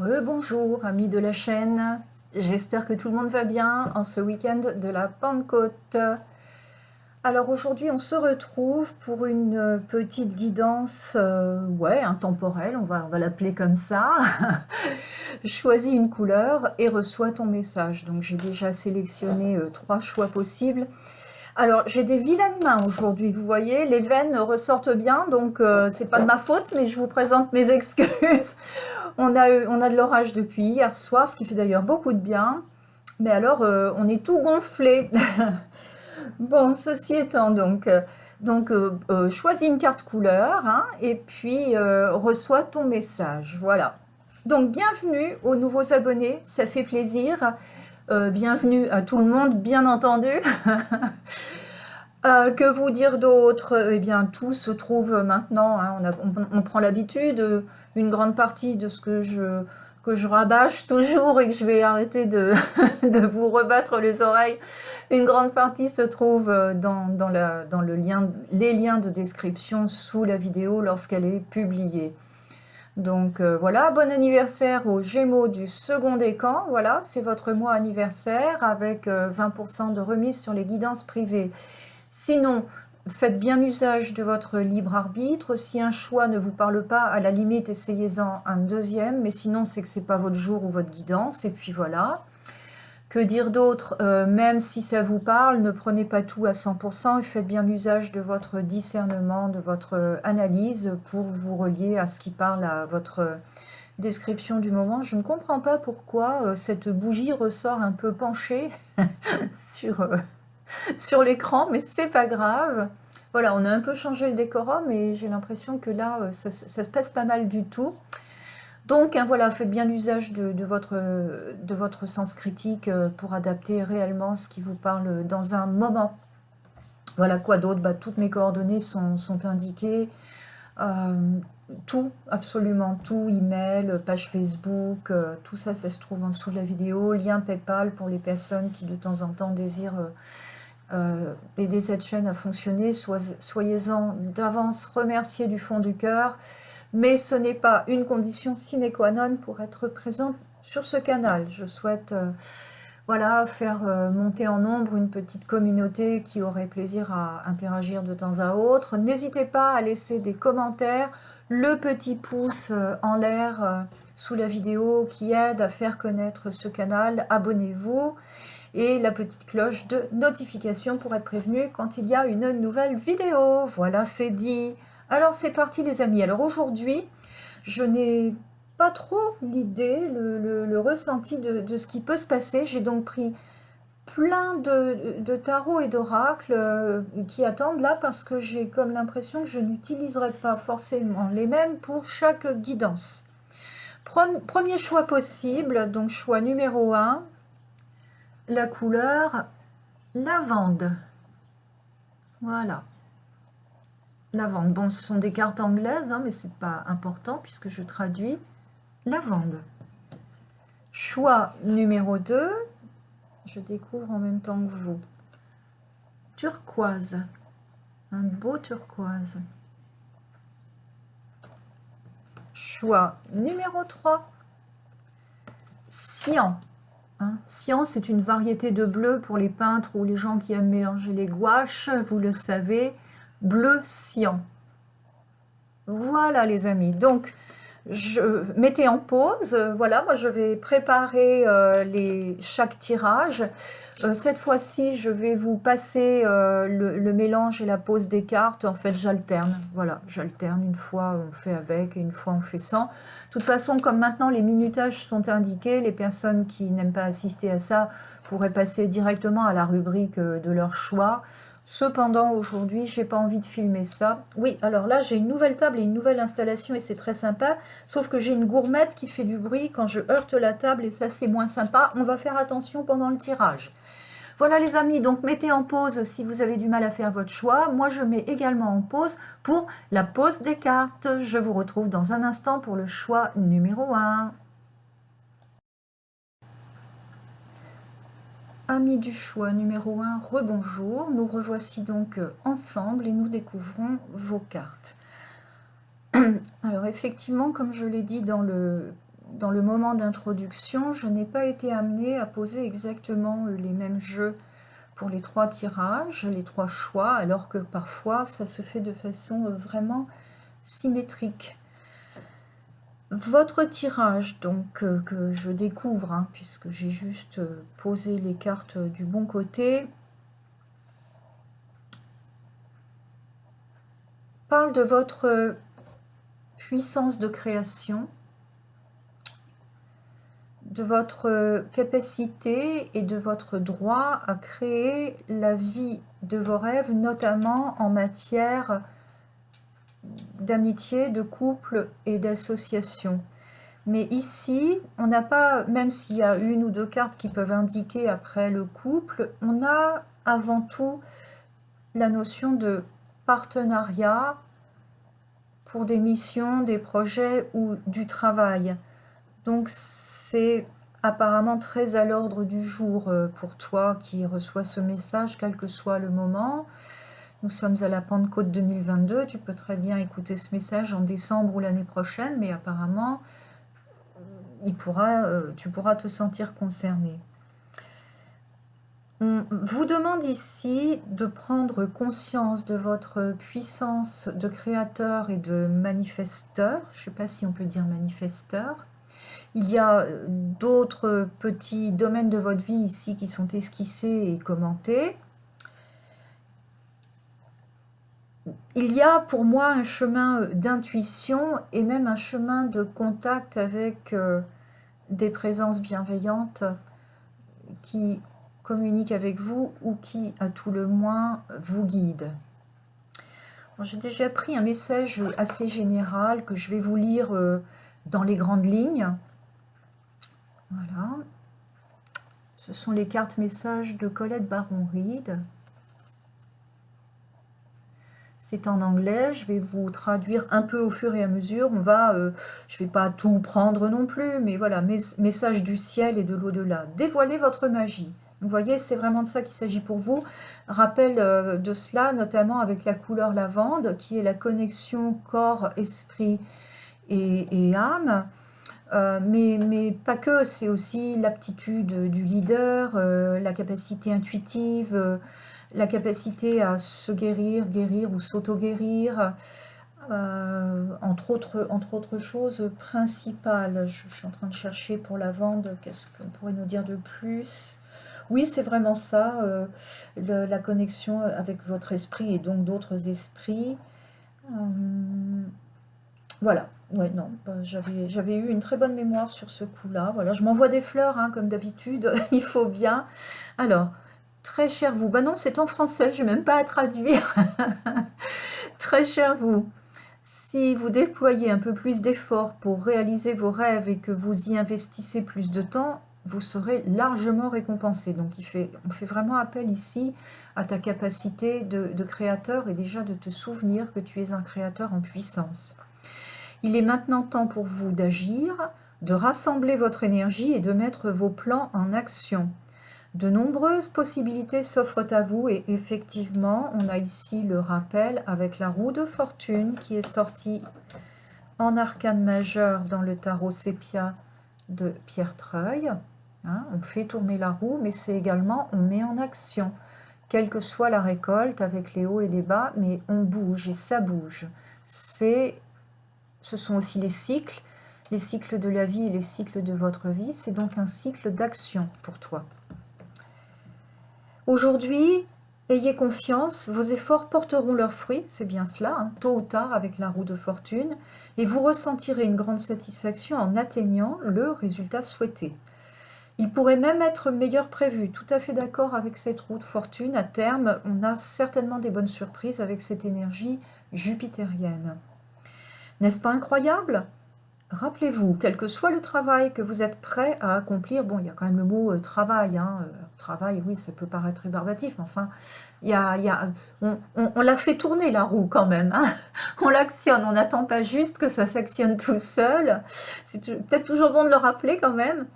Rebonjour amis de la chaîne, j'espère que tout le monde va bien en ce week-end de la Pentecôte. Alors aujourd'hui on se retrouve pour une petite guidance intemporelle, on va l'appeler comme ça. Choisis une couleur et reçois ton message. Donc j'ai déjà sélectionné 3 choix possibles. Alors, j'ai des vilaines mains aujourd'hui, vous voyez, les veines ressortent bien, donc c'est pas de ma faute, mais je vous présente mes excuses. On a de l'orage depuis hier soir, ce qui fait d'ailleurs beaucoup de bien, mais alors on est tout gonflé. Bon, ceci étant, choisis une carte couleur, hein, et puis reçois ton message, voilà. Donc, bienvenue aux nouveaux abonnés, ça fait plaisir. Bienvenue à tout le monde, bien entendu. Que vous dire d'autre? Eh bien, tout se trouve maintenant, hein, on prend l'habitude, une grande partie de ce que je rabâche toujours et que je vais arrêter de, de vous rebattre les oreilles, une grande partie se trouve dans les liens de description sous la vidéo lorsqu'elle est publiée. Donc voilà, bon anniversaire aux Gémeaux du second décan, voilà, c'est votre mois anniversaire avec 20% de remise sur les guidances privées. Sinon, faites bien usage de votre libre arbitre. Si un choix ne vous parle pas, à la limite, essayez-en un deuxième. Mais sinon, c'est que c'est pas votre jour ou votre guidance. Et puis voilà. Que dire d'autre? Même si ça vous parle, ne prenez pas tout à 100% et faites bien usage de votre discernement, de votre analyse pour vous relier à ce qui parle à votre description du moment. Je ne comprends pas pourquoi cette bougie ressort un peu penchée sur... sur l'écran, mais c'est pas grave. Voilà, on a un peu changé le décorum et j'ai l'impression que là, ça se passe pas mal du tout. Donc, hein, voilà, faites bien usage de votre sens critique pour adapter réellement ce qui vous parle dans un moment. Voilà, quoi d'autre? Toutes mes coordonnées sont indiquées. Tout, absolument tout, email, page Facebook, tout ça, ça se trouve en dessous de la vidéo. Lien PayPal pour les personnes qui de temps en temps désirent aider cette chaîne à fonctionner. Soyez-en d'avance remerciés du fond du cœur, mais ce n'est pas une condition sine qua non pour être présent sur ce canal. Je souhaite faire monter en nombre une petite communauté qui aurait plaisir à interagir de temps à autre. N'hésitez pas à laisser des commentaires, le petit pouce en l'air sous la vidéo qui aide à faire connaître ce canal. Abonnez-vous et la petite cloche de notification pour être prévenu quand il y a une nouvelle vidéo. Voilà, c'est dit. Alors c'est parti les amis. Alors aujourd'hui, je n'ai pas trop l'idée, le ressenti de ce qui peut se passer. J'ai donc pris plein de tarots et d'oracles qui attendent là parce que j'ai comme l'impression que je n'utiliserai pas forcément les mêmes pour chaque guidance. Premier choix possible, donc choix numéro 1. La couleur lavande. Voilà. Lavande. Bon, ce sont des cartes anglaises, hein, mais c'est pas important puisque je traduis lavande. Choix numéro 2. Je découvre en même temps que vous. Turquoise. Un beau turquoise. Choix numéro 3. Cyan. Cyan, c'est une variété de bleu pour les peintres ou les gens qui aiment mélanger les gouaches, vous le savez, bleu cyan. Voilà les amis, donc mettez en pause, voilà, moi je vais préparer chaque tirage. Cette fois-ci, je vais vous passer le mélange et la pose des cartes. En fait, j'alterne, voilà, j'alterne. Une fois on fait avec et une fois on fait sans. De toute façon, comme maintenant les minutages sont indiqués, les personnes qui n'aiment pas assister à ça pourraient passer directement à la rubrique de leur choix. Cependant, aujourd'hui, j'ai pas envie de filmer ça. Oui, alors là, j'ai une nouvelle table et une nouvelle installation et c'est très sympa. Sauf que j'ai une gourmette qui fait du bruit quand je heurte la table et ça, c'est moins sympa. On va faire attention pendant le tirage. Voilà les amis, donc mettez en pause si vous avez du mal à faire votre choix. Moi, je mets également en pause pour la pose des cartes. Je vous retrouve dans un instant pour le choix numéro 1. Amis du choix numéro 1, rebonjour. Nous revoici donc ensemble et nous découvrons vos cartes. Alors effectivement, comme je l'ai dit dans dans le moment d'introduction, je n'ai pas été amenée à poser exactement les mêmes jeux pour les 3 tirages, les 3 choix, alors que parfois ça se fait de façon vraiment symétrique. Votre tirage, donc que je découvre, hein, puisque j'ai juste posé les cartes du bon côté, parle de votre puissance de création, de votre capacité et de votre droit à créer la vie de vos rêves, notamment en matière d'amitié, de couple et d'association. Mais ici, on n'a pas, même s'il y a 1 ou 2 cartes qui peuvent indiquer après le couple, on a avant tout la notion de partenariat pour des missions, des projets ou du travail. Donc c'est apparemment très à l'ordre du jour pour toi qui reçois ce message, quel que soit le moment. Nous sommes à la Pentecôte 2022, tu peux très bien écouter ce message en décembre ou l'année prochaine, mais apparemment, tu pourras te sentir concerné. On vous demande ici de prendre conscience de votre puissance de créateur et de manifesteur. Je ne sais pas si on peut dire manifesteur. Il y a d'autres petits domaines de votre vie ici qui sont esquissés et commentés. Il y a pour moi un chemin d'intuition et même un chemin de contact avec des présences bienveillantes qui communiquent avec vous ou qui, à tout le moins, vous guident. J'ai déjà pris un message assez général que je vais vous lire dans les grandes lignes. Voilà. Ce sont les cartes messages de Colette Baron-Reid. C'est en anglais, je vais vous traduire un peu au fur et à mesure. Je ne vais pas tout prendre non plus, mais voilà, message du ciel et de l'au-delà. Dévoilez votre magie. Vous voyez, c'est vraiment de ça qu'il s'agit pour vous. Rappel de cela, notamment avec la couleur lavande, qui est la connexion corps, esprit et âme. Mais pas que, c'est aussi l'aptitude du leader, la capacité intuitive, la capacité à se guérir ou s'auto-guérir, entre autres choses principales. Je suis en train de chercher pour la vente, qu'est-ce qu'on pourrait nous dire de plus? Oui, c'est vraiment ça, la connexion avec votre esprit et donc d'autres esprits. Voilà, ouais, non, j'avais eu une très bonne mémoire sur ce coup-là. Voilà, je m'envoie des fleurs, hein, comme d'habitude, il faut bien. Alors, très cher vous, bah non, c'est en français, je n'ai même pas à traduire. Très cher vous, si vous déployez un peu plus d'efforts pour réaliser vos rêves et que vous y investissez plus de temps, vous serez largement récompensé. Donc on fait vraiment appel ici à ta capacité de créateur et déjà de te souvenir que tu es un créateur en puissance. Il est maintenant temps pour vous d'agir, de rassembler votre énergie et de mettre vos plans en action. De nombreuses possibilités s'offrent à vous et effectivement, on a ici le rappel avec la roue de fortune qui est sortie en arcane majeur dans le tarot sépia de Pierre Treuil. Hein, on fait tourner la roue, mais c'est également on met en action. Quelle que soit la récolte avec les hauts et les bas, mais on bouge et ça bouge. Ce sont aussi les cycles de la vie et les cycles de votre vie. C'est donc un cycle d'action pour toi. Aujourd'hui, ayez confiance, vos efforts porteront leurs fruits, c'est bien cela, hein, tôt ou tard avec la roue de fortune, et vous ressentirez une grande satisfaction en atteignant le résultat souhaité. Il pourrait même être meilleur prévu, tout à fait d'accord avec cette roue de fortune. À terme, on a certainement des bonnes surprises avec cette énergie jupitérienne. N'est-ce pas incroyable ? Rappelez-vous, quel que soit le travail que vous êtes prêt à accomplir, bon, il y a quand même le mot travail, hein, travail, oui, ça peut paraître rébarbatif, mais enfin, on la fait tourner la roue quand même, hein. On l'actionne, on n'attend pas juste que ça s'actionne tout seul, c'est peut-être toujours bon de le rappeler quand même.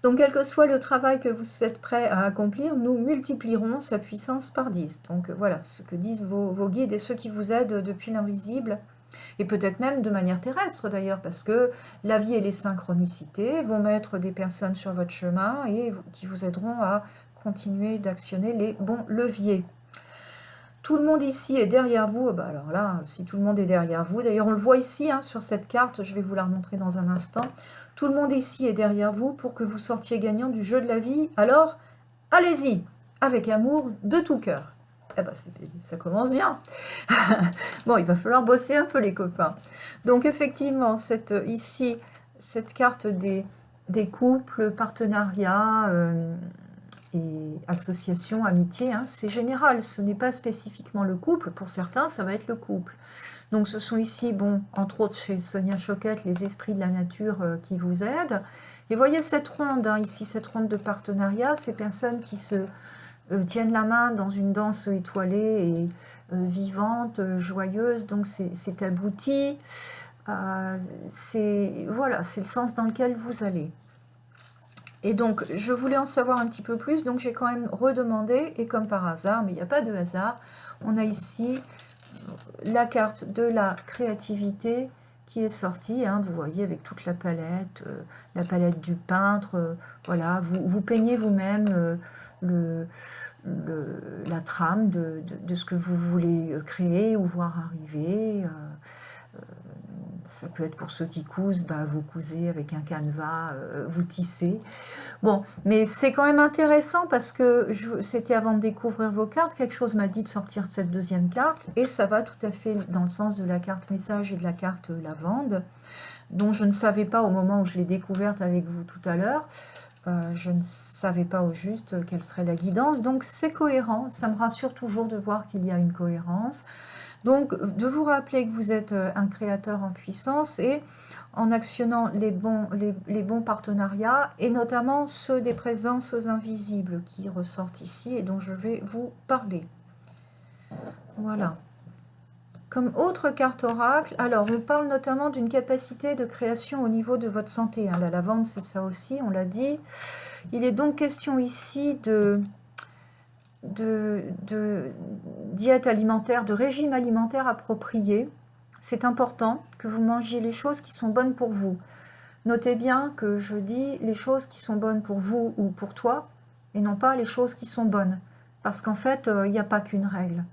Donc, quel que soit le travail que vous êtes prêt à accomplir, nous multiplierons sa puissance par 10. Donc, voilà ce que disent vos guides et ceux qui vous aident depuis l'invisible. Et peut-être même de manière terrestre d'ailleurs, parce que la vie et les synchronicités vont mettre des personnes sur votre chemin et qui vous aideront à continuer d'actionner les bons leviers. Tout le monde ici est derrière vous. Bah alors là, si tout le monde est derrière vous, d'ailleurs on le voit ici hein, sur cette carte, je vais vous la remontrer dans un instant. Tout le monde ici est derrière vous pour que vous sortiez gagnant du jeu de la vie. Alors, allez-y, avec amour, de tout cœur. Eh ben, ça commence bien. Bon, il va falloir bosser un peu les copains. Donc effectivement, ici, cette carte des couples, partenariats et associations, amitiés, hein, c'est général, ce n'est pas spécifiquement le couple. Pour certains, ça va être le couple. Donc ce sont ici, bon, entre autres chez Sonia Choquette, les esprits de la nature qui vous aident. Et voyez cette ronde, hein, ici, cette ronde de partenariat, ces personnes qui se tiennent la main dans une danse étoilée et vivante, joyeuse, donc c'est abouti. Voilà, c'est le sens dans lequel vous allez. Et donc, je voulais en savoir un petit peu plus, donc j'ai quand même redemandé, et comme par hasard, mais il n'y a pas de hasard, on a ici la carte de la créativité qui est sortie, hein, vous voyez, avec toute la palette du peintre, voilà, vous peignez vous-même la trame de ce que vous voulez créer ou voir arriver. Ça peut être pour ceux qui cousent, bah, vous cousez avec un canevas, vous tissez. Bon, mais c'est quand même intéressant parce que c'était avant de découvrir vos cartes, quelque chose m'a dit de sortir cette deuxième carte, et ça va tout à fait dans le sens de la carte message et de la carte lavande, dont je ne savais pas au moment où je l'ai découverte avec vous tout à l'heure. Je ne savais pas au juste quelle serait la guidance, donc c'est cohérent, ça me rassure toujours de voir qu'il y a une cohérence. Donc, de vous rappeler que vous êtes un créateur en puissance et en actionnant les bons partenariats, et notamment ceux des présences invisibles qui ressortent ici et dont je vais vous parler. Voilà. Comme autre carte oracle, alors on parle notamment d'une capacité de création au niveau de votre santé. Hein. La lavande, c'est ça aussi, on l'a dit. Il est donc question ici de diète alimentaire, de régime alimentaire approprié. C'est important que vous mangiez les choses qui sont bonnes pour vous. Notez bien que je dis les choses qui sont bonnes pour vous ou pour toi, et non pas les choses qui sont bonnes. Parce qu'en fait, il n'y a pas qu'une règle.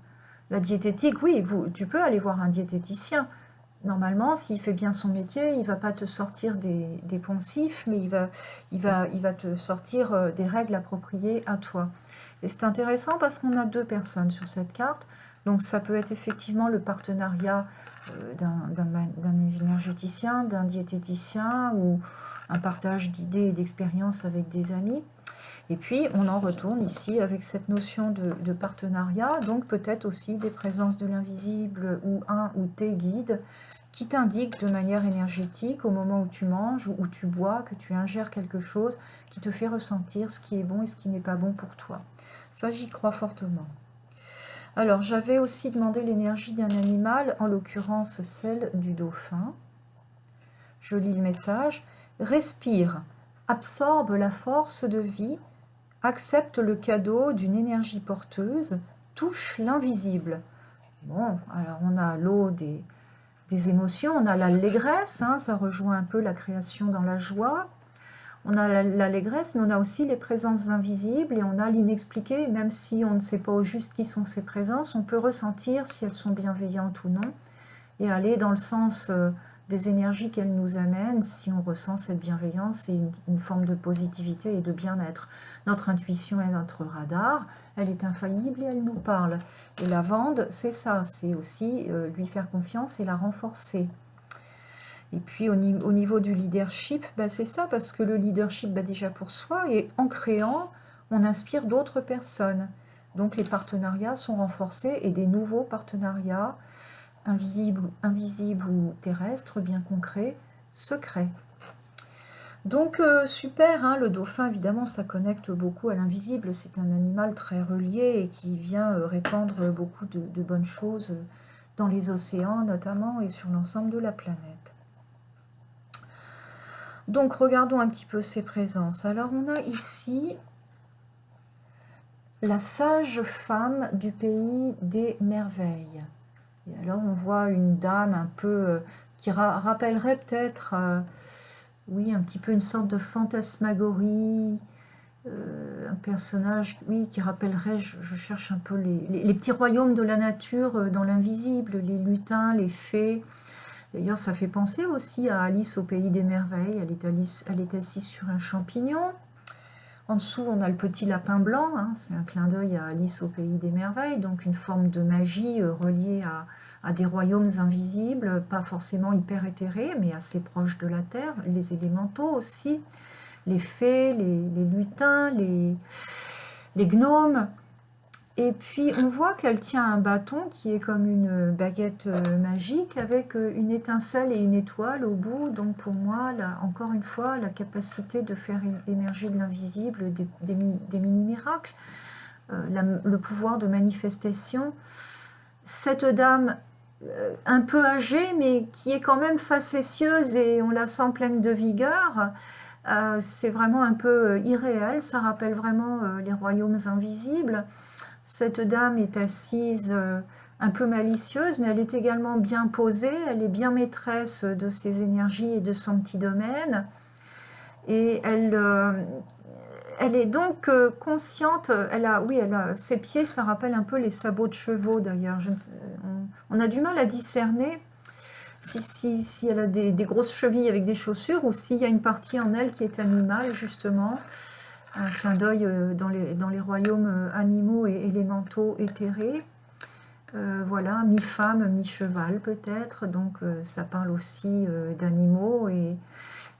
La diététique, oui, tu peux aller voir un diététicien. Normalement, s'il fait bien son métier, il ne va pas te sortir des poncifs, mais il va te sortir des règles appropriées à toi. Et c'est intéressant parce qu'on a deux personnes sur cette carte. Donc ça peut être effectivement le partenariat d'un énergéticien, d'un diététicien, ou un partage d'idées et d'expériences avec des amis. Et puis on en retourne ici avec cette notion de partenariat, donc peut-être aussi des présences de l'invisible ou un ou tes guides qui t'indiquent de manière énergétique au moment où tu manges ou où tu bois, que tu ingères quelque chose qui te fait ressentir ce qui est bon et ce qui n'est pas bon pour toi. Ça, j'y crois fortement. Alors, j'avais aussi demandé l'énergie d'un animal, en l'occurrence celle du dauphin. Je lis le message. Respire, absorbe la force de vie, accepte le cadeau d'une énergie porteuse, touche l'invisible. Bon, alors on a l'eau des émotions, on a l'allégresse, hein, ça rejoint un peu la création dans la joie. On a l'allégresse, mais on a aussi les présences invisibles et on a l'inexpliqué, même si on ne sait pas au juste qui sont ces présences, on peut ressentir si elles sont bienveillantes ou non et aller dans le sens des énergies qu'elles nous amènent si on ressent cette bienveillance et une forme de positivité et de bien-être. Notre intuition est notre radar, elle est infaillible et elle nous parle. Et la lavande, c'est ça, c'est aussi lui faire confiance et la renforcer. Et puis au niveau du leadership, bah, c'est ça, parce que le leadership, bah, déjà pour soi, et en créant, on inspire d'autres personnes. Donc les partenariats sont renforcés et des nouveaux partenariats, invisibles ou terrestres, bien concrets, se créent. Donc super, hein, le dauphin, évidemment, ça connecte beaucoup à l'invisible. C'est un animal très relié et qui vient répandre beaucoup de bonnes choses dans les océans notamment et sur l'ensemble de la planète. Donc, regardons un petit peu ces présences. Alors, on a ici la sage femme du pays des merveilles. Et alors on voit une dame un peu qui rappellerait peut-être, oui, un petit peu une sorte de fantasmagorie, un personnage, oui, qui rappellerait, je cherche un peu les petits royaumes de la nature dans l'invisible, les lutins, les fées. D'ailleurs, ça fait penser aussi à Alice au pays des merveilles. Elle est assise sur un champignon. En dessous, on a le petit lapin blanc, hein, c'est un clin d'œil à Alice au pays des merveilles, donc une forme de magie reliée à des royaumes invisibles, pas forcément hyper éthérés, mais assez proches de la Terre, les élémentaux aussi, les fées, les lutins, les gnomes. Et puis on voit qu'elle tient un bâton qui est comme une baguette magique avec une étincelle et une étoile au bout. Donc pour moi, là, encore une fois, la capacité de faire émerger de l'invisible des mini-miracles, le pouvoir de manifestation. Cette dame un peu âgée, mais qui est quand même facétieuse et on la sent pleine de vigueur, c'est vraiment un peu irréel. Ça rappelle vraiment les royaumes invisibles. Cette dame est assise un peu malicieuse, mais elle est également bien posée, elle est bien maîtresse de ses énergies et de son petit domaine. Et elle est donc consciente, ses pieds, ça rappelle un peu les sabots de chevaux d'ailleurs. On a du mal à discerner si elle a des grosses chevilles avec des chaussures ou s'il y a une partie en elle qui est animale justement. Un clin d'œil dans les royaumes animaux et élémentaux éthérés. Voilà, mi-femme, mi-cheval peut-être, donc ça parle aussi d'animaux et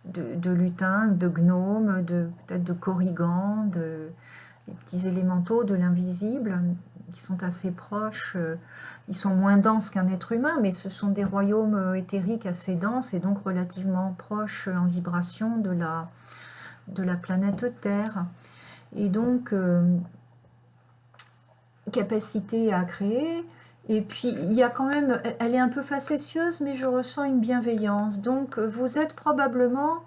de lutins, de gnomes, peut-être de corrigans, des petits élémentaux de l'invisible, qui sont assez proches. Ils sont moins denses qu'un être humain, mais ce sont des royaumes éthériques assez denses et donc relativement proches en vibration de la planète Terre. Et donc, capacité à créer. Et puis, il y a quand même, elle est un peu facétieuse, mais je ressens une bienveillance. Donc, vous êtes probablement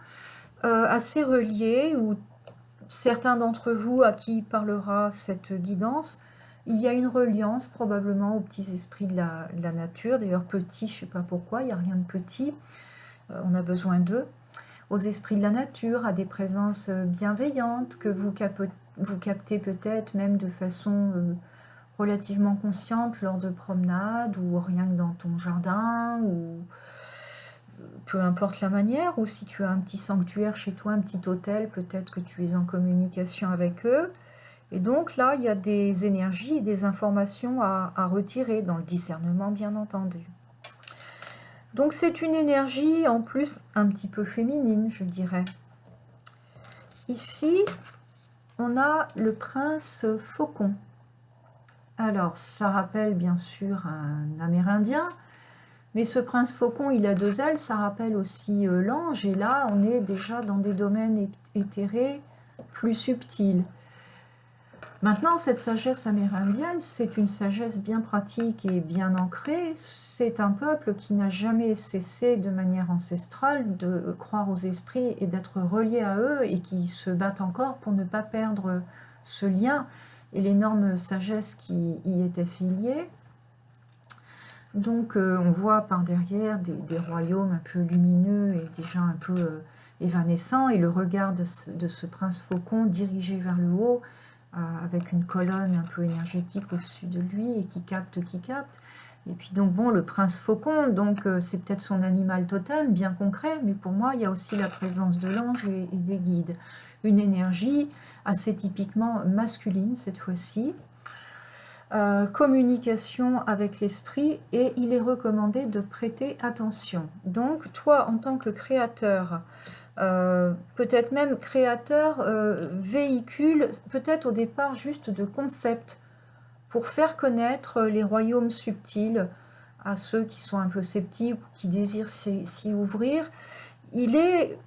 assez reliés, ou certains d'entre vous à qui parlera cette guidance, il y a une reliance probablement aux petits esprits de la nature. D'ailleurs, petits, je ne sais pas pourquoi, il n'y a rien de petit. On a besoin d'eux. Aux esprits de la nature, à des présences bienveillantes que vous captez peut-être même de façon relativement consciente lors de promenades ou rien que dans ton jardin ou peu importe la manière, ou si tu as un petit sanctuaire chez toi, un petit hôtel, peut-être que tu es en communication avec eux. Et donc là, il y a des énergies et des informations à retirer dans le discernement, bien entendu. Donc c'est une énergie en plus un petit peu féminine, je dirais. Ici, on a le prince faucon. Alors, ça rappelle bien sûr un Amérindien, mais ce prince faucon, il a deux ailes, ça rappelle aussi l'ange, et là, on est déjà dans des domaines éthérés plus subtils. Maintenant, cette sagesse amérindienne, c'est une sagesse bien pratique et bien ancrée. C'est un peuple qui n'a jamais cessé de manière ancestrale de croire aux esprits et d'être relié à eux et qui se battent encore pour ne pas perdre ce lien et l'énorme sagesse qui y est affiliée. Donc on voit par derrière des royaumes un peu lumineux et déjà un peu évanescents, et le regard de ce prince faucon dirigé vers le haut, avec une colonne un peu énergétique au-dessus de lui et qui capte. Et puis donc bon, le prince faucon, donc c'est peut-être son animal totem, bien concret, mais pour moi il y a aussi la présence de l'ange et des guides. Une énergie assez typiquement masculine cette fois-ci. Communication avec l'esprit, et il est recommandé de prêter attention. Donc toi en tant que créateur, peut-être même créateur, véhicule peut-être au départ juste de concepts pour faire connaître les royaumes subtils à ceux qui sont un peu sceptiques ou qui désirent s'y ouvrir. Il est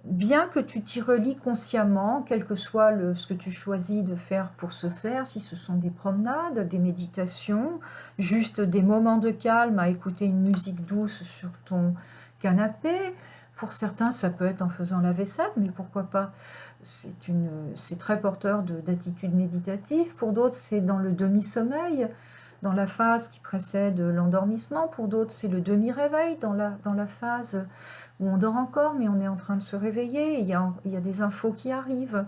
bien que tu t'y relies consciemment, quel que soit ce que tu choisis de faire pour ce faire, si ce sont des promenades, des méditations, juste des moments de calme à écouter une musique douce sur ton canapé. Pour certains, ça peut être en faisant la vaisselle, mais pourquoi pas? C'est très porteur d'attitude méditative. Pour d'autres, c'est dans le demi-sommeil. dans la phase qui précède l'endormissement. Pour d'autres, c'est le demi-réveil, dans la phase où on dort encore, mais on est en train de se réveiller. Il y a des infos qui arrivent.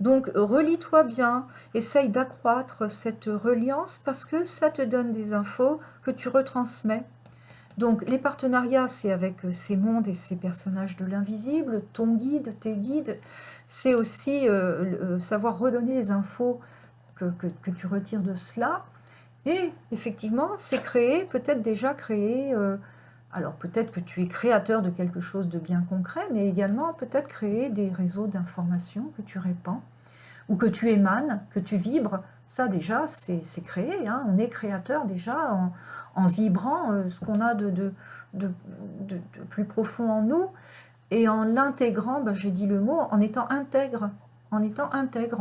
Donc, relis-toi bien, essaye d'accroître cette reliance parce que ça te donne des infos que tu retransmets. Donc, les partenariats, c'est avec ces mondes et ces personnages de l'invisible, ton guide, tes guides. C'est aussi savoir redonner les infos que tu retires de cela. Et effectivement, c'est créer, peut-être déjà créer, alors peut-être que tu es créateur de quelque chose de bien concret, mais également peut-être créer des réseaux d'informations que tu répands, ou que tu émanes, que tu vibres. Ça déjà, c'est créé, hein. On est créateur déjà en vibrant ce qu'on a de plus profond en nous, et en l'intégrant, j'ai dit le mot, en étant intègre, en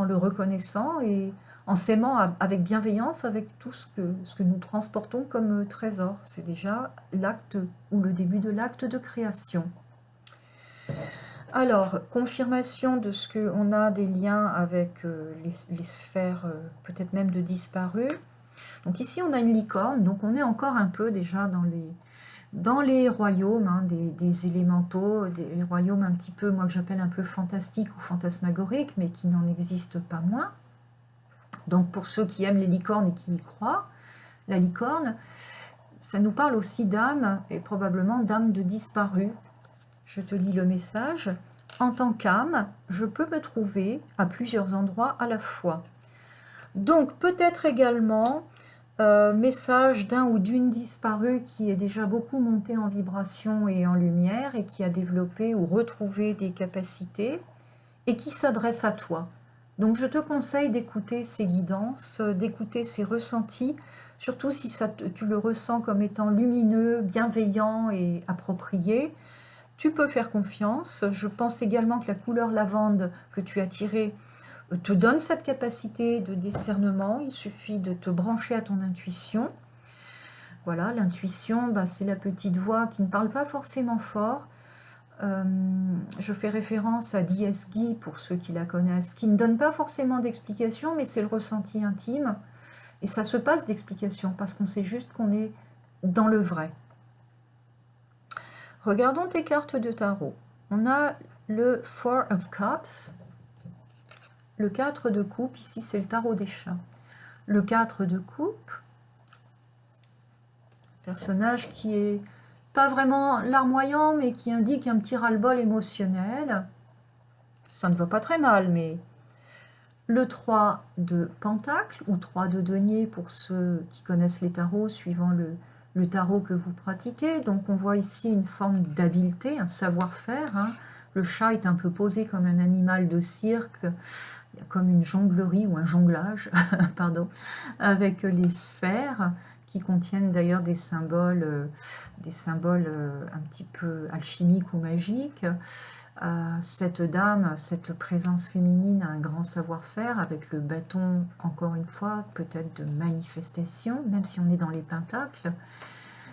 le reconnaissant et en s'aimant avec bienveillance avec tout ce que nous transportons comme trésor. C'est déjà l'acte ou le début de l'acte de création. Alors, confirmation de ce qu'on a des liens avec les sphères, peut-être même de disparus. Donc ici, on a une licorne, donc on est encore un peu déjà dans les royaumes, hein, des élémentaux, des royaumes un petit peu, moi que j'appelle un peu fantastiques ou fantasmagoriques, mais qui n'en existent pas moins. Donc pour ceux qui aiment les licornes et qui y croient, la licorne, ça nous parle aussi d'âme, et probablement d'âme de disparu. Je te lis le message. En tant qu'âme, je peux me trouver à plusieurs endroits à la fois. Donc peut-être également message d'un ou d'une disparue qui est déjà beaucoup monté en vibration et en lumière et qui a développé ou retrouvé des capacités et qui s'adresse à toi. Donc je te conseille d'écouter ces guidances, d'écouter ces ressentis, surtout si tu le ressens comme étant lumineux, bienveillant et approprié. Tu peux faire confiance. Je pense également que la couleur lavande que tu as tirée te donne cette capacité de discernement. Il suffit de te brancher à ton intuition. Voilà, l'intuition, c'est la petite voix qui ne parle pas forcément fort. Je fais référence à D.S. Guy pour ceux qui la connaissent, qui ne donne pas forcément d'explication, mais c'est le ressenti intime. Et ça se passe d'explication parce qu'on sait juste qu'on est dans le vrai. Regardons tes cartes de tarot. On a le Four of Cups, le 4 de coupe, ici c'est le tarot des chats. Le 4 de coupe, personnage qui est pas vraiment larmoyant, mais qui indique un petit ras-le-bol émotionnel. Ça ne va pas très mal, mais le 3 de pentacle, ou 3 de denier pour ceux qui connaissent les tarots, suivant le tarot que vous pratiquez. Donc on voit ici une forme d'habileté, un savoir-faire, hein. Le chat est un peu posé comme un animal de cirque. Il y a comme une jonglerie ou un jonglage, pardon, avec les sphères qui contiennent d'ailleurs des symboles un petit peu alchimiques ou magiques. Cette dame, cette présence féminine a un grand savoir-faire avec le bâton, encore une fois, peut-être de manifestation, même si on est dans les pentacles.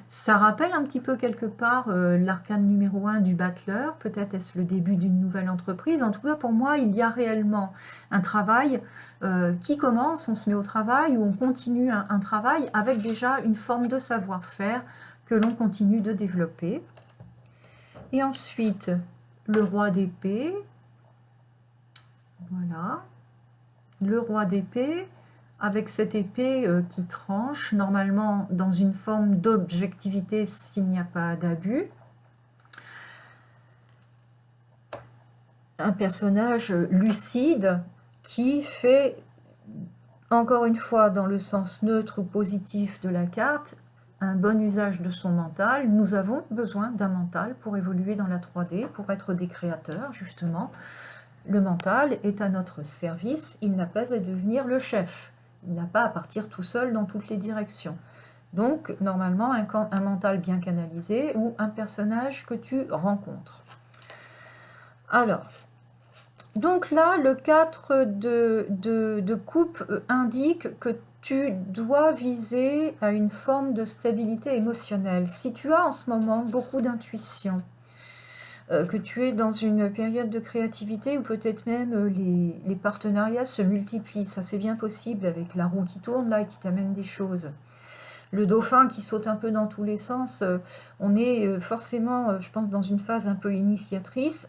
Ça rappelle un petit peu quelque part l'arcane numéro 1 du battleur, peut-être est-ce le début d'une nouvelle entreprise. En tout cas, pour moi, il y a réellement un travail qui commence, on se met au travail ou on continue un travail avec déjà une forme de savoir-faire que l'on continue de développer. Et ensuite, le roi d'épée, voilà, le roi d'épée, avec cette épée qui tranche, normalement dans une forme d'objectivité s'il n'y a pas d'abus. Un personnage lucide qui fait, encore une fois, dans le sens neutre ou positif de la carte, un bon usage de son mental. Nous avons besoin d'un mental pour évoluer dans la 3D, pour être des créateurs, justement. Le mental est à notre service, il n'a pas à devenir le chef. Il n'a pas à partir tout seul dans toutes les directions. Donc, normalement, un mental bien canalisé ou un personnage que tu rencontres. Alors, donc là, le 4 de coupe indique que tu dois viser à une forme de stabilité émotionnelle. Si tu as en ce moment beaucoup d'intuition, que tu es dans une période de créativité ou peut-être même les partenariats se multiplient. Ça, c'est bien possible avec la roue qui tourne là et qui t'amène des choses. le dauphin qui saute un peu dans tous les sens. On est forcément, je pense, dans une phase un peu initiatrice.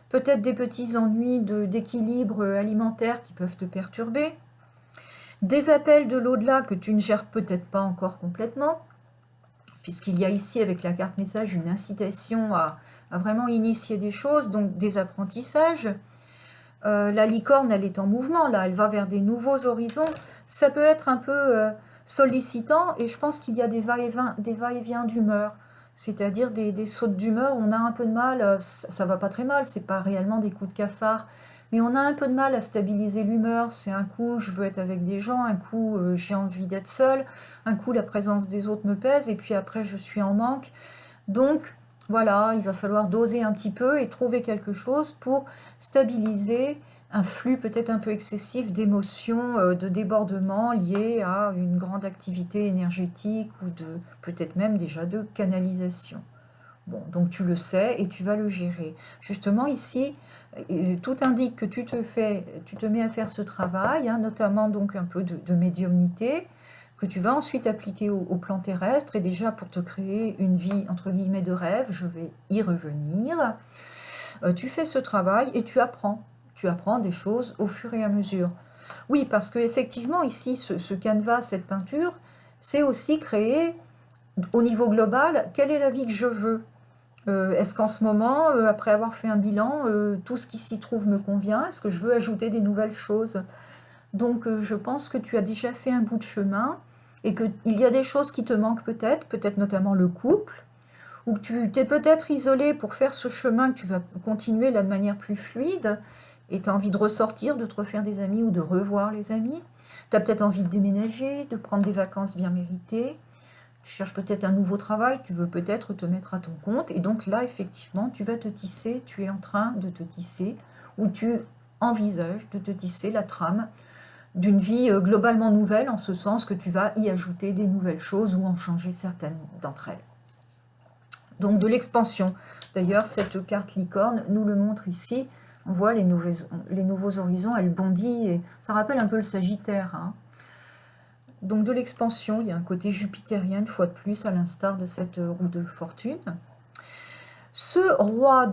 Peut-être des petits ennuis d'équilibre alimentaire qui peuvent te perturber. Des appels de l'au-delà que tu ne gères peut-être pas encore complètement, puisqu'il y a ici avec la carte message une incitation à vraiment initier des choses, donc des apprentissages. La licorne, elle est en mouvement, là, elle va vers des nouveaux horizons. Ça peut être un peu sollicitant, et je pense qu'il y a des va-et-vient d'humeur, c'est-à-dire des sautes d'humeur. On a un peu de mal, ça va pas très mal, c'est pas réellement des coups de cafard, mais on a un peu de mal à stabiliser l'humeur. C'est un coup, je veux être avec des gens, un coup, j'ai envie d'être seule, un coup, la présence des autres me pèse, et puis après, je suis en manque. Donc, voilà, il va falloir doser un petit peu et trouver quelque chose pour stabiliser un flux peut-être un peu excessif d'émotions, de débordements liés à une grande activité énergétique ou peut-être même déjà de canalisation. Bon, donc tu le sais et tu vas le gérer. Justement ici, tout indique que tu te mets à faire ce travail, hein, notamment donc un peu de médiumnité, que tu vas ensuite appliquer au plan terrestre, et déjà pour te créer une vie entre guillemets de rêve, je vais y revenir. Tu fais ce travail et tu apprends des choses au fur et à mesure. Oui, parce que effectivement ici, ce canevas, cette peinture, c'est aussi créer au niveau global, quelle est la vie que je veux. Est-ce qu'en ce moment, après avoir fait un bilan, tout ce qui s'y trouve me convient? Est-ce que je veux ajouter des nouvelles choses? Donc je pense que tu as déjà fait un bout de chemin et qu'il y a des choses qui te manquent peut-être notamment le couple, ou que tu t'es peut-être isolé pour faire ce chemin que tu vas continuer là de manière plus fluide, et tu as envie de ressortir, de te refaire des amis ou de revoir les amis. Tu as peut-être envie de déménager, de prendre des vacances bien méritées. Tu cherches peut-être un nouveau travail, tu veux peut-être te mettre à ton compte, et donc là, effectivement, tu vas te tisser, tu es en train de te tisser, ou tu envisages de te tisser la trame d'une vie globalement nouvelle, en ce sens que tu vas y ajouter des nouvelles choses ou en changer certaines d'entre elles. Donc de l'expansion. D'ailleurs, cette carte licorne nous le montre ici. On voit les nouveaux horizons, elle bondit, et ça rappelle un peu le Sagittaire, hein. Donc de l'expansion, il y a un côté jupitérien, une fois de plus, à l'instar de cette roue de fortune. Ce roi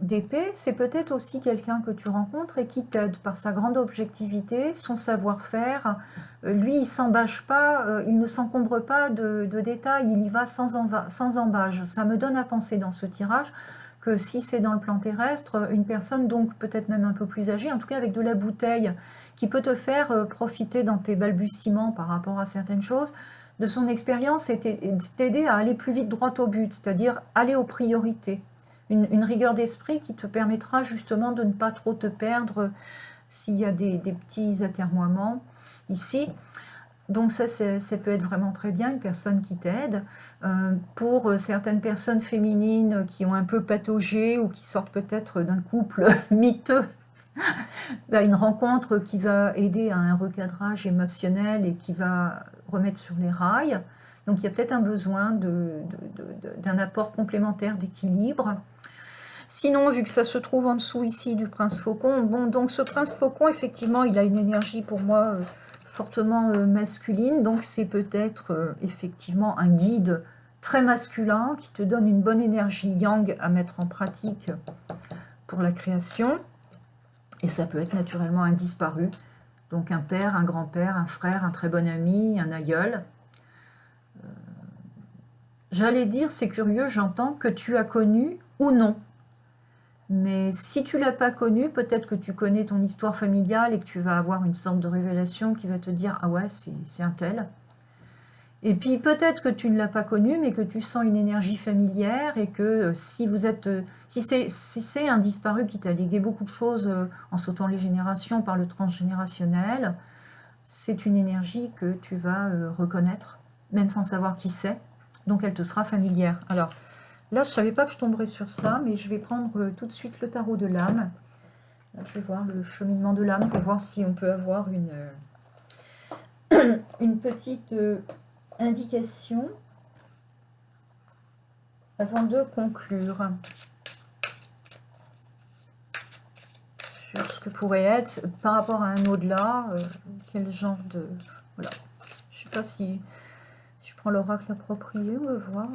d'épée, c'est peut-être aussi quelqu'un que tu rencontres et qui t'aide par sa grande objectivité, son savoir-faire. Lui, il ne s'embâche pas, il ne s'encombre pas de détails, il y va sans embâche. Ça me donne à penser dans ce tirage que si c'est dans le plan terrestre, une personne donc peut-être même un peu plus âgée, en tout cas avec de la bouteille, qui peut te faire profiter dans tes balbutiements par rapport à certaines choses, de son expérience, et t'aider à aller plus vite droit au but, c'est-à-dire aller aux priorités. Une rigueur d'esprit qui te permettra justement de ne pas trop te perdre s'il y a des petits atermoiements ici. Donc ça peut être vraiment très bien, une personne qui t'aide. Pour certaines personnes féminines qui ont un peu pataugé ou qui sortent peut-être d'un couple miteux, une rencontre qui va aider à un recadrage émotionnel et qui va remettre sur les rails. Donc il y a peut-être un besoin d'un apport complémentaire d'équilibre. Sinon, vu que ça se trouve en dessous ici du prince faucon, bon, donc ce prince faucon, effectivement, il a une énergie pour moi fortement masculine, donc c'est peut-être effectivement un guide très masculin qui te donne une bonne énergie yang à mettre en pratique pour la création. Et ça peut être naturellement un disparu, donc un père, un grand-père, un frère, un très bon ami, un aïeul. J'allais dire, c'est curieux, j'entends que tu as connu ou non. Mais si tu l'as pas connu, peut-être que tu connais ton histoire familiale et que tu vas avoir une sorte de révélation qui va te dire « Ah ouais, c'est un tel ». Et puis peut-être que tu ne l'as pas connu, mais que tu sens une énergie familière, et que si c'est un disparu qui t'a légué beaucoup de choses en sautant les générations par le transgénérationnel, c'est une énergie que tu vas reconnaître, même sans savoir qui c'est. Donc elle te sera familière. Alors là, je ne savais pas que je tomberais sur ça, mais je vais prendre tout de suite le tarot de l'âme. Je vais voir le cheminement de l'âme pour voir si on peut avoir une petite indication avant de conclure sur ce que pourrait être par rapport à un au-delà, quel genre de... Voilà. pas si je prends l'oracle approprié, on va voir.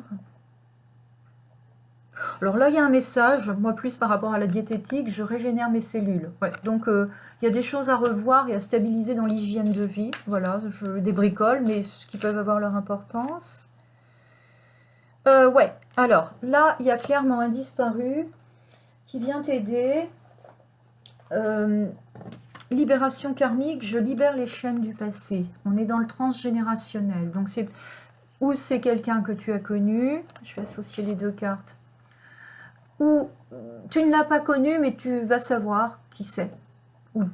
Alors là, il y a un message, moi plus par rapport à la diététique, je régénère mes cellules. Ouais, donc, il y a des choses à revoir et à stabiliser dans l'hygiène de vie. Voilà, je débricole, mais qui peuvent avoir leur importance. Ouais, alors là, il y a clairement un disparu qui vient t'aider. Libération karmique, je libère les chaînes du passé. On est dans le transgénérationnel. Donc, c'est quelqu'un que tu as connu. Je vais associer les deux cartes. Ou tu ne l'as pas connu, mais tu vas savoir qui c'est. Ou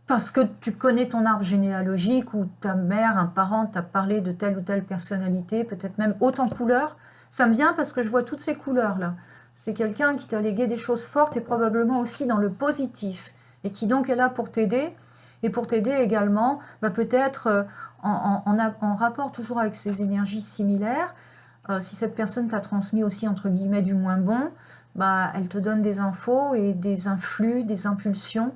parce que tu connais ton arbre généalogique, ou ta mère, un parent t'a parlé de telle ou telle personnalité, peut-être même haute en couleurs. Ça me vient parce que je vois toutes ces couleurs-là. C'est quelqu'un qui t'a légué des choses fortes et probablement aussi dans le positif, et qui donc est là pour t'aider, et pour t'aider également, peut-être en rapport toujours avec ces énergies similaires. Si cette personne t'a transmis aussi, entre guillemets, du moins bon, elle te donne des infos et des influx, des impulsions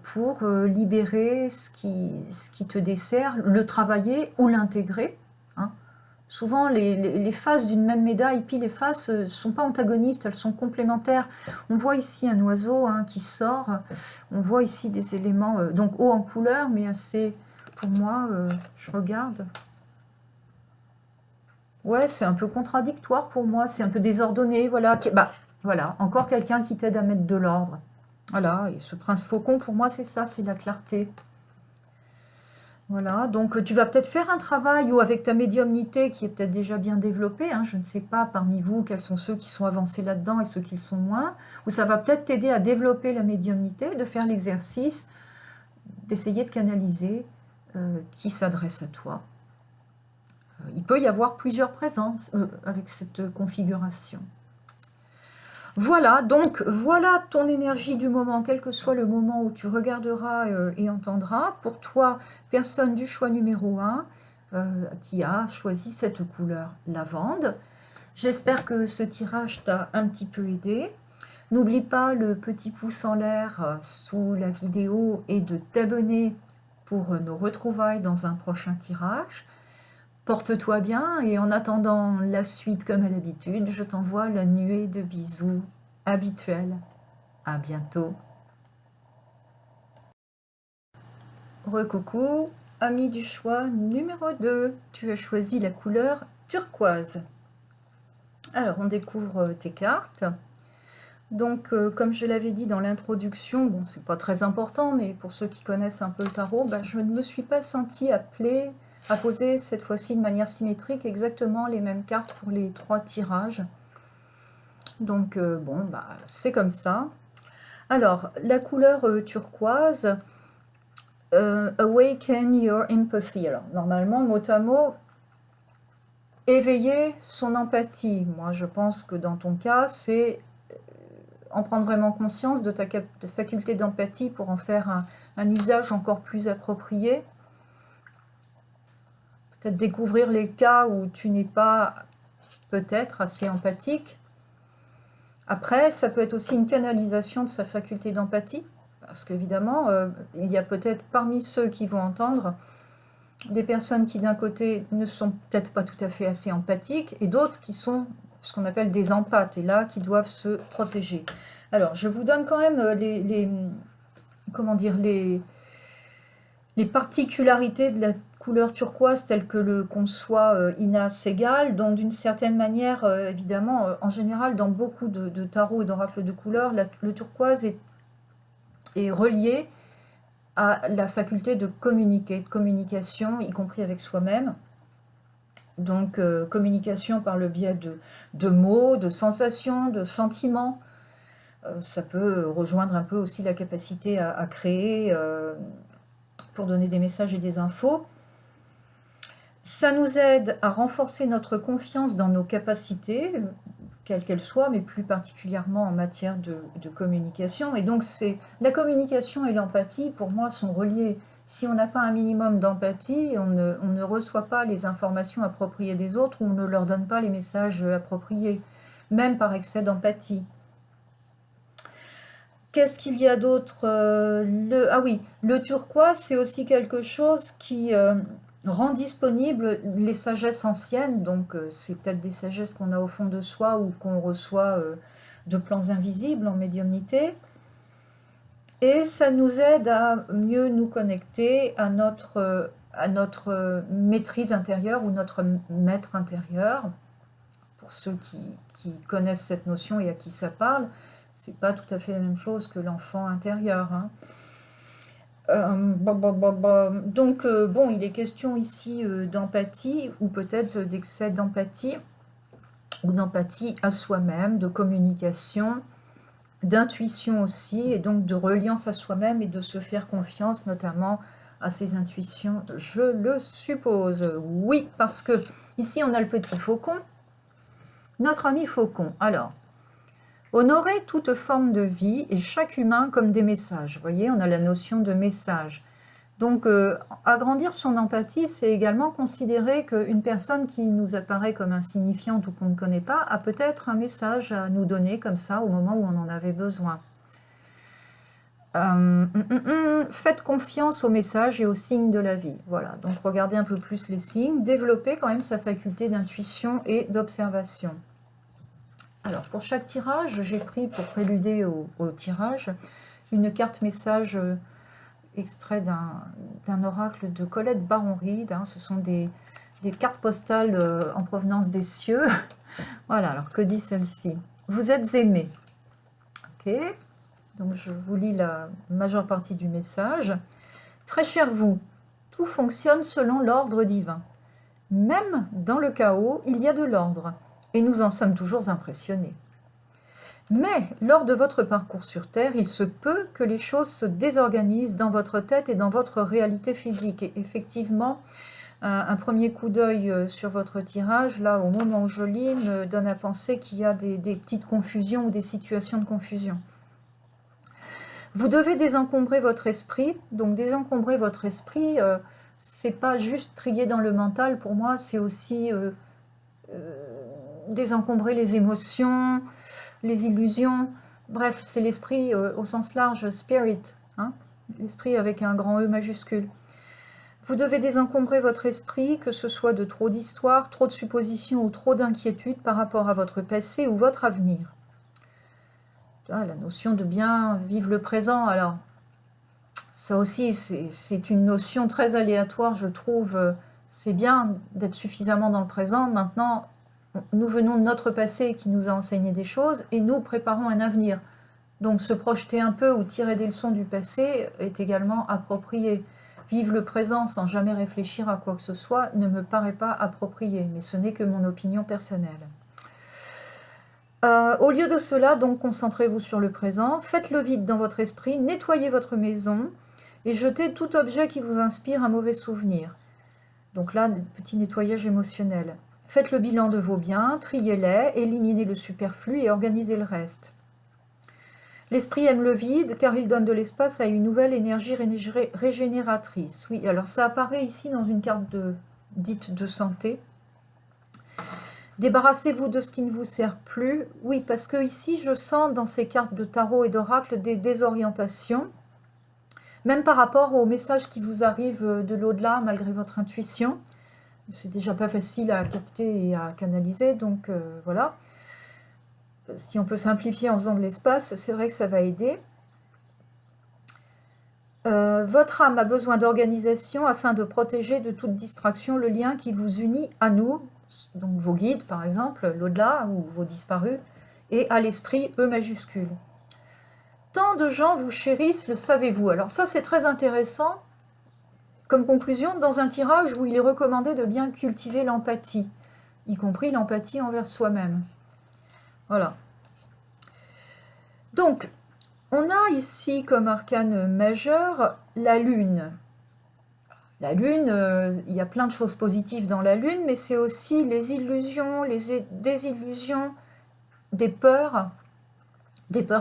pour libérer ce qui te dessert, le travailler ou l'intégrer. Hein. Souvent, les faces d'une même médaille, puis les faces ne sont pas antagonistes, elles sont complémentaires. On voit ici un oiseau qui sort, on voit ici des éléments, donc haut en couleur, mais assez, pour moi, je regarde. Ouais, c'est un peu contradictoire pour moi, c'est un peu désordonné, voilà. Voilà, encore quelqu'un qui t'aide à mettre de l'ordre. Voilà, et ce prince faucon, pour moi, c'est ça, c'est la clarté. Voilà, donc tu vas peut-être faire un travail ou avec ta médiumnité qui est peut-être déjà bien développée, je ne sais pas parmi vous quels sont ceux qui sont avancés là-dedans et ceux qui le sont moins, ou ça va peut-être t'aider à développer la médiumnité, de faire l'exercice, d'essayer de canaliser qui s'adresse à toi. Il peut y avoir plusieurs présences avec cette configuration. Voilà, donc voilà ton énergie du moment, quel que soit le moment où tu regarderas et entendras. Pour toi, personne du choix numéro 1 qui a choisi cette couleur lavande. J'espère que ce tirage t'a un petit peu aidé. N'oublie pas le petit pouce en l'air sous la vidéo et de t'abonner pour nos retrouvailles dans un prochain tirage. Porte-toi bien et en attendant la suite comme à l'habitude, je t'envoie la nuée de bisous habituelle. À bientôt. Recoucou, ami du choix numéro 2. Tu as choisi la couleur turquoise. Alors, on découvre tes cartes. Donc, comme je l'avais dit dans l'introduction, bon, c'est pas très important, mais pour ceux qui connaissent un peu le tarot, je ne me suis pas sentie appelée à poser cette fois-ci de manière symétrique exactement les mêmes cartes pour les 3 tirages. Donc bon, c'est comme ça. Alors, la couleur turquoise, awaken your empathy. Alors, normalement, mot à mot, éveiller son empathie. Moi, je pense que dans ton cas, c'est en prendre vraiment conscience de ta faculté d'empathie pour en faire un usage encore plus approprié. Peut-être découvrir les cas où tu n'es pas peut-être assez empathique. Après, ça peut être aussi une canalisation de sa faculté d'empathie, parce qu'évidemment, il y a peut-être parmi ceux qui vont entendre des personnes qui d'un côté ne sont peut-être pas tout à fait assez empathiques, et d'autres qui sont ce qu'on appelle des empathes, et là, qui doivent se protéger. Alors, je vous donne quand même les particularités de la couleur turquoise telle que le conçoit Ina Segal, dont d'une certaine manière, évidemment, en général, dans beaucoup de tarots et d'oracles de couleurs, le turquoise est relié à la faculté de communiquer, de communication, y compris avec soi-même. Donc, communication par le biais de mots, de sensations, de sentiments. Ça peut rejoindre un peu aussi la capacité à créer pour donner des messages et des infos. Ça nous aide à renforcer notre confiance dans nos capacités, quelles qu'elles soient, mais plus particulièrement en matière de communication. Et donc, la communication et l'empathie, pour moi, sont reliées. Si on n'a pas un minimum d'empathie, on ne reçoit pas les informations appropriées des autres, ou on ne leur donne pas les messages appropriés, même par excès d'empathie. Qu'est-ce qu'il y a d'autre? Ah oui, le turquoise, c'est aussi quelque chose qui rend disponibles les sagesses anciennes, donc c'est peut-être des sagesses qu'on a au fond de soi ou qu'on reçoit de plans invisibles en médiumnité. Et ça nous aide à mieux nous connecter à notre maîtrise intérieure ou notre maître intérieur. Pour ceux qui connaissent cette notion et à qui ça parle, c'est pas tout à fait la même chose que l'enfant intérieur. Hein. Donc, bon, il est question ici d'empathie ou peut-être d'excès d'empathie ou d'empathie à soi-même, de communication, d'intuition aussi, et donc de reliance à soi-même et de se faire confiance notamment à ses intuitions, je le suppose. Oui, parce que ici on a le petit faucon, notre ami faucon. Alors, honorer toute forme de vie et chaque humain comme des messages. Vous voyez, on a la notion de message. Donc, agrandir son empathie, c'est également considérer qu'une personne qui nous apparaît comme insignifiante ou qu'on ne connaît pas a peut-être un message à nous donner comme ça au moment où on en avait besoin. Faites confiance aux messages et aux signes de la vie. Voilà, donc regardez un peu plus les signes, développez quand même sa faculté d'intuition et d'observation. Alors, pour chaque tirage, j'ai pris, pour préluder au tirage, une carte message extrait d'un oracle de Colette Baron-Reid. Hein, ce sont des cartes postales en provenance des cieux. Voilà, alors que dit celle-ci? Vous êtes aimé. Ok, donc je vous lis la majeure partie du message. Très cher vous, tout fonctionne selon l'ordre divin. Même dans le chaos, il y a de l'ordre, et nous en sommes toujours impressionnés. Mais lors de votre parcours sur Terre, il se peut que les choses se désorganisent dans votre tête et dans votre réalité physique. Et effectivement, un premier coup d'œil sur votre tirage, là, au moment où je lis, me donne à penser qu'il y a des petites confusions ou des situations de confusion. Vous devez désencombrer votre esprit. Donc, désencombrer votre esprit, c'est pas juste trier dans le mental. Pour moi, c'est aussi désencombrer les émotions, les illusions. Bref, c'est l'esprit au sens large, spirit, hein, l'esprit avec un grand E majuscule. Vous devez désencombrer votre esprit, que ce soit de trop d'histoires, trop de suppositions ou trop d'inquiétudes par rapport à votre passé ou votre avenir. Ah, la notion de bien vivre le présent, alors, ça aussi, c'est une notion très aléatoire, je trouve. C'est bien d'être suffisamment dans le présent. Maintenant, nous venons de notre passé qui nous a enseigné des choses et nous préparons un avenir. Donc se projeter un peu ou tirer des leçons du passé est également approprié. Vivre le présent sans jamais réfléchir à quoi que ce soit ne me paraît pas approprié, mais ce n'est que mon opinion personnelle. Au lieu de cela, donc, concentrez-vous sur le présent, faites le vide dans votre esprit, nettoyez votre maison et jetez tout objet qui vous inspire un mauvais souvenir. Donc là, petit nettoyage émotionnel. Faites le bilan de vos biens, triez-les, éliminez le superflu et organisez le reste. L'esprit aime le vide car il donne de l'espace à une nouvelle énergie régénératrice. Oui, alors ça apparaît ici dans une carte dite de santé. Débarrassez-vous de ce qui ne vous sert plus. Oui, parce que ici, je sens dans ces cartes de tarot et d'oracle des désorientations, même par rapport aux messages qui vous arrivent de l'au-delà, malgré votre intuition. C'est déjà pas facile à capter et à canaliser, donc voilà. Si on peut simplifier en faisant de l'espace, c'est vrai que ça va aider. Votre âme a besoin d'organisation afin de protéger de toute distraction le lien qui vous unit à nous, donc vos guides par exemple, l'au-delà ou vos disparus, et à l'esprit E majuscule. Tant de gens vous chérissent, le savez-vous? Alors ça c'est très intéressant comme conclusion dans un tirage où il est recommandé de bien cultiver l'empathie, y compris l'empathie envers soi-même. Voilà. Donc, on a ici comme arcane majeur la Lune. La Lune, il y a plein de choses positives dans la Lune, mais c'est aussi les illusions, les désillusions, des peurs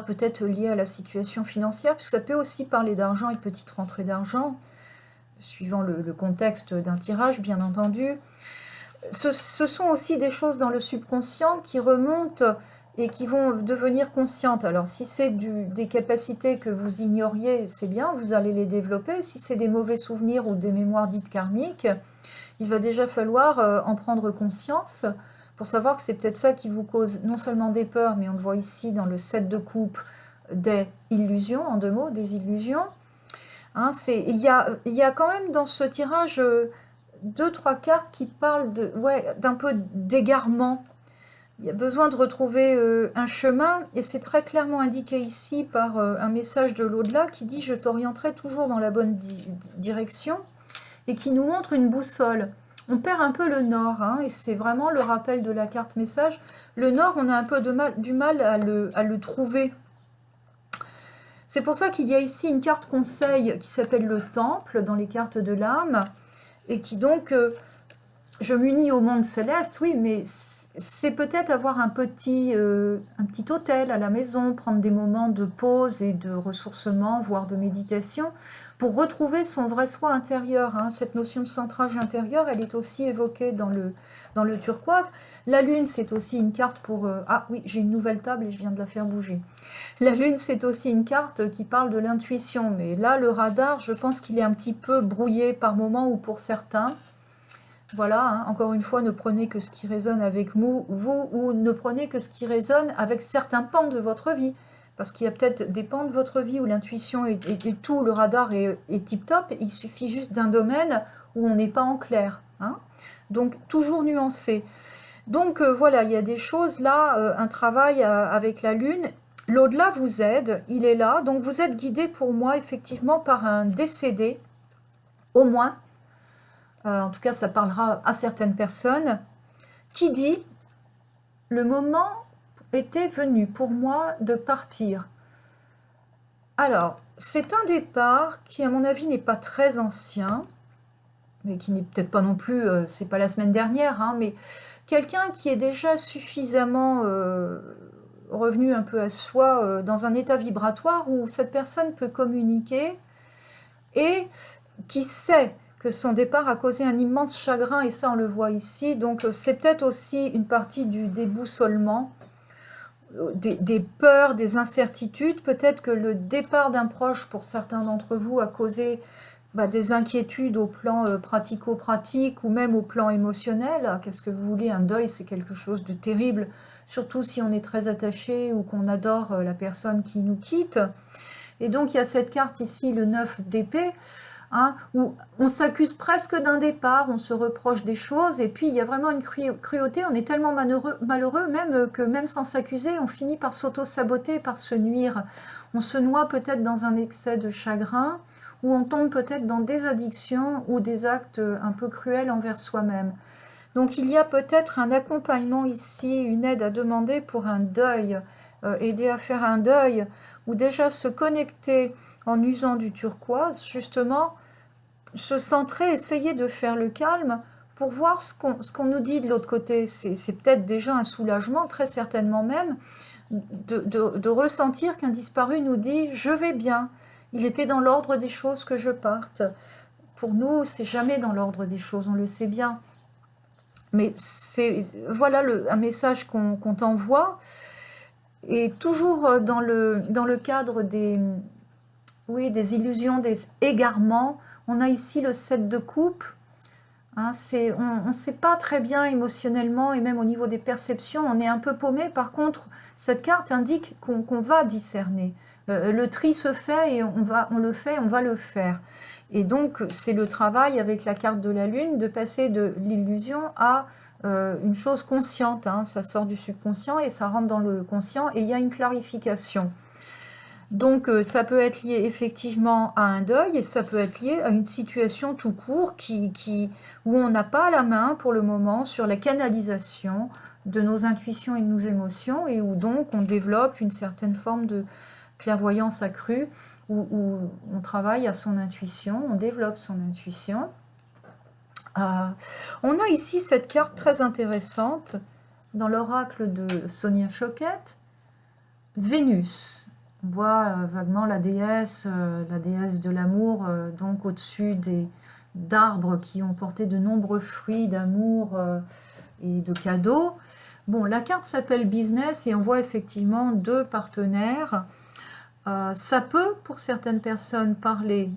peut-être liées à la situation financière, parce que ça peut aussi parler d'argent et de petites rentrées d'argent, suivant le contexte d'un tirage, bien entendu. Ce sont aussi des choses dans le subconscient qui remontent et qui vont devenir conscientes. Alors si c'est des capacités que vous ignoriez, c'est bien, vous allez les développer. Si c'est des mauvais souvenirs ou des mémoires dites karmiques, il va déjà falloir en prendre conscience pour savoir que c'est peut-être ça qui vous cause non seulement des peurs, mais on le voit ici dans le 7 de coupe, des illusions, en 2 mots, des illusions. Hein, il y a quand même dans ce tirage 2-3 cartes qui parlent d'un peu d'égarement. Il y a besoin de retrouver un chemin, et c'est très clairement indiqué ici par un message de l'au-delà qui dit « Je t'orienterai toujours dans la bonne direction » et qui nous montre une boussole. On perd un peu le nord, hein, et c'est vraiment le rappel de la carte message. Le nord, on a un peu du mal à le trouver. C'est pour ça qu'il y a ici une carte conseil qui s'appelle le temple dans les cartes de l'âme, et qui donc, je m'unis au monde céleste, oui, mais c'est peut-être avoir un petit hôtel à la maison, prendre des moments de pause et de ressourcement, voire de méditation, pour retrouver son vrai soi intérieur. Hein. Cette notion de centrage intérieur, elle est aussi évoquée dans le turquoise. La lune, c'est aussi une carte pour... ah oui, j'ai une nouvelle table et je viens de la faire bouger. La lune, c'est aussi une carte qui parle de l'intuition, mais là, le radar, je pense qu'il est un petit peu brouillé par moments ou pour certains. Voilà, hein, encore une fois, ne prenez que ce qui résonne avec vous, ou ne prenez que ce qui résonne avec certains pans de votre vie. Parce qu'il y a peut-être des pans de votre vie où l'intuition et tout, le radar est tip-top, il suffit juste d'un domaine où on n'est pas en clair. Hein. Donc, toujours nuancé. Donc, voilà, il y a des choses là, un travail avec la Lune. L'au-delà vous aide, il est là. Donc, vous êtes guidé pour moi, effectivement, par un décédé, au moins. En tout cas, ça parlera à certaines personnes, qui dit « Le moment était venu pour moi de partir ». Alors, c'est un départ qui, à mon avis, n'est pas très ancien, mais qui n'est peut-être pas non plus, c'est pas la semaine dernière, hein, mais quelqu'un qui est déjà suffisamment revenu un peu à soi, dans un état vibratoire où cette personne peut communiquer et qui sait que son départ a causé un immense chagrin, et ça on le voit ici, donc c'est peut-être aussi une partie du déboussolement, des peurs, des incertitudes. Peut-être que le départ d'un proche pour certains d'entre vous a causé des inquiétudes au plan pratico-pratique ou même au plan émotionnel. Qu'est-ce que vous voulez, un deuil c'est quelque chose de terrible, surtout si on est très attaché ou qu'on adore la personne qui nous quitte. Et donc il y a cette carte ici, le 9 d'épée, hein, où on s'accuse presque d'un départ, on se reproche des choses, et puis il y a vraiment une cruauté, on est tellement malheureux même que même sans s'accuser, on finit par s'auto-saboter, par se nuire. On se noie peut-être dans un excès de chagrin, ou on tombe peut-être dans des addictions ou des actes un peu cruels envers soi-même. Donc il y a peut-être un accompagnement ici, une aide à demander pour un deuil, aider à faire un deuil, ou déjà se connecter en usant du turquoise, justement, se centrer, essayer de faire le calme pour voir ce qu'on nous dit de l'autre côté. C'est peut-être déjà un soulagement, très certainement même, de ressentir qu'un disparu nous dit « je vais bien ». Il était dans l'ordre des choses que je parte. Pour nous, c'est jamais dans l'ordre des choses, on le sait bien. Mais voilà un message qu'on t'envoie. Et toujours dans le cadre des illusions, des égarements, on a ici le 7 de coupe. Hein, on ne sait pas très bien émotionnellement et même au niveau des perceptions, on est un peu paumé. Par contre, cette carte indique qu'on va discerner. Le tri se fait et on va le faire. Et donc, c'est le travail avec la carte de la Lune de passer de l'illusion à une chose consciente. Hein. Ça sort du subconscient et ça rentre dans le conscient et il y a une clarification. Donc, ça peut être lié effectivement à un deuil et ça peut être lié à une situation tout court où on n'a pas la main pour le moment sur la canalisation de nos intuitions et de nos émotions et où donc on développe une certaine forme de clairvoyance accrue où on travaille à son intuition, on développe son intuition. On a ici cette carte très intéressante dans l'oracle de Sonia Choquette, Vénus. On voit vaguement la déesse de l'amour, donc au-dessus d'arbres qui ont porté de nombreux fruits d'amour et de cadeaux. Bon, la carte s'appelle business et on voit effectivement 2 partenaires. Ça peut, pour certaines personnes, parler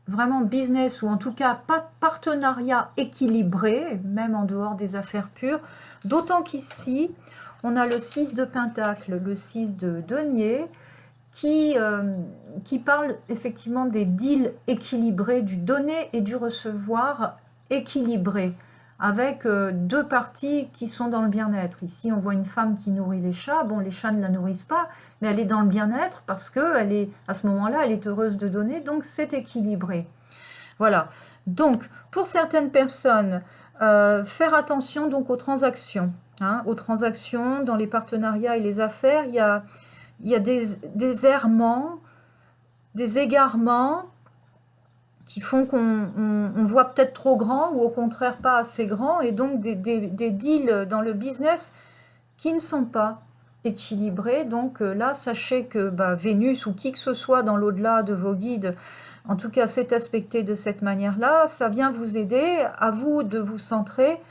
vraiment business ou en tout cas pas de partenariat équilibré, même en dehors des affaires pures. D'autant qu'ici, on a le 6 de Pentacle, le 6 de Denier, qui parle effectivement des deals équilibrés, du donner et du recevoir équilibré, avec 2 parties qui sont dans le bien-être. Ici, on voit une femme qui nourrit les chats. Bon, les chats ne la nourrissent pas, mais elle est dans le bien-être parce que à ce moment-là, elle est heureuse de donner, donc c'est équilibré. Voilà. Donc, pour certaines personnes, faire attention donc aux transactions. Hein, aux transactions dans les partenariats et les affaires, il y a des errements, des égarements qui font qu'on voit peut-être trop grand ou au contraire pas assez grand, et donc des deals dans le business qui ne sont pas équilibrés. Donc là, sachez que Vénus ou qui que ce soit dans l'au-delà de vos guides, en tout cas c'est aspecté de cette manière-là, ça vient vous aider, à vous de vous centrer,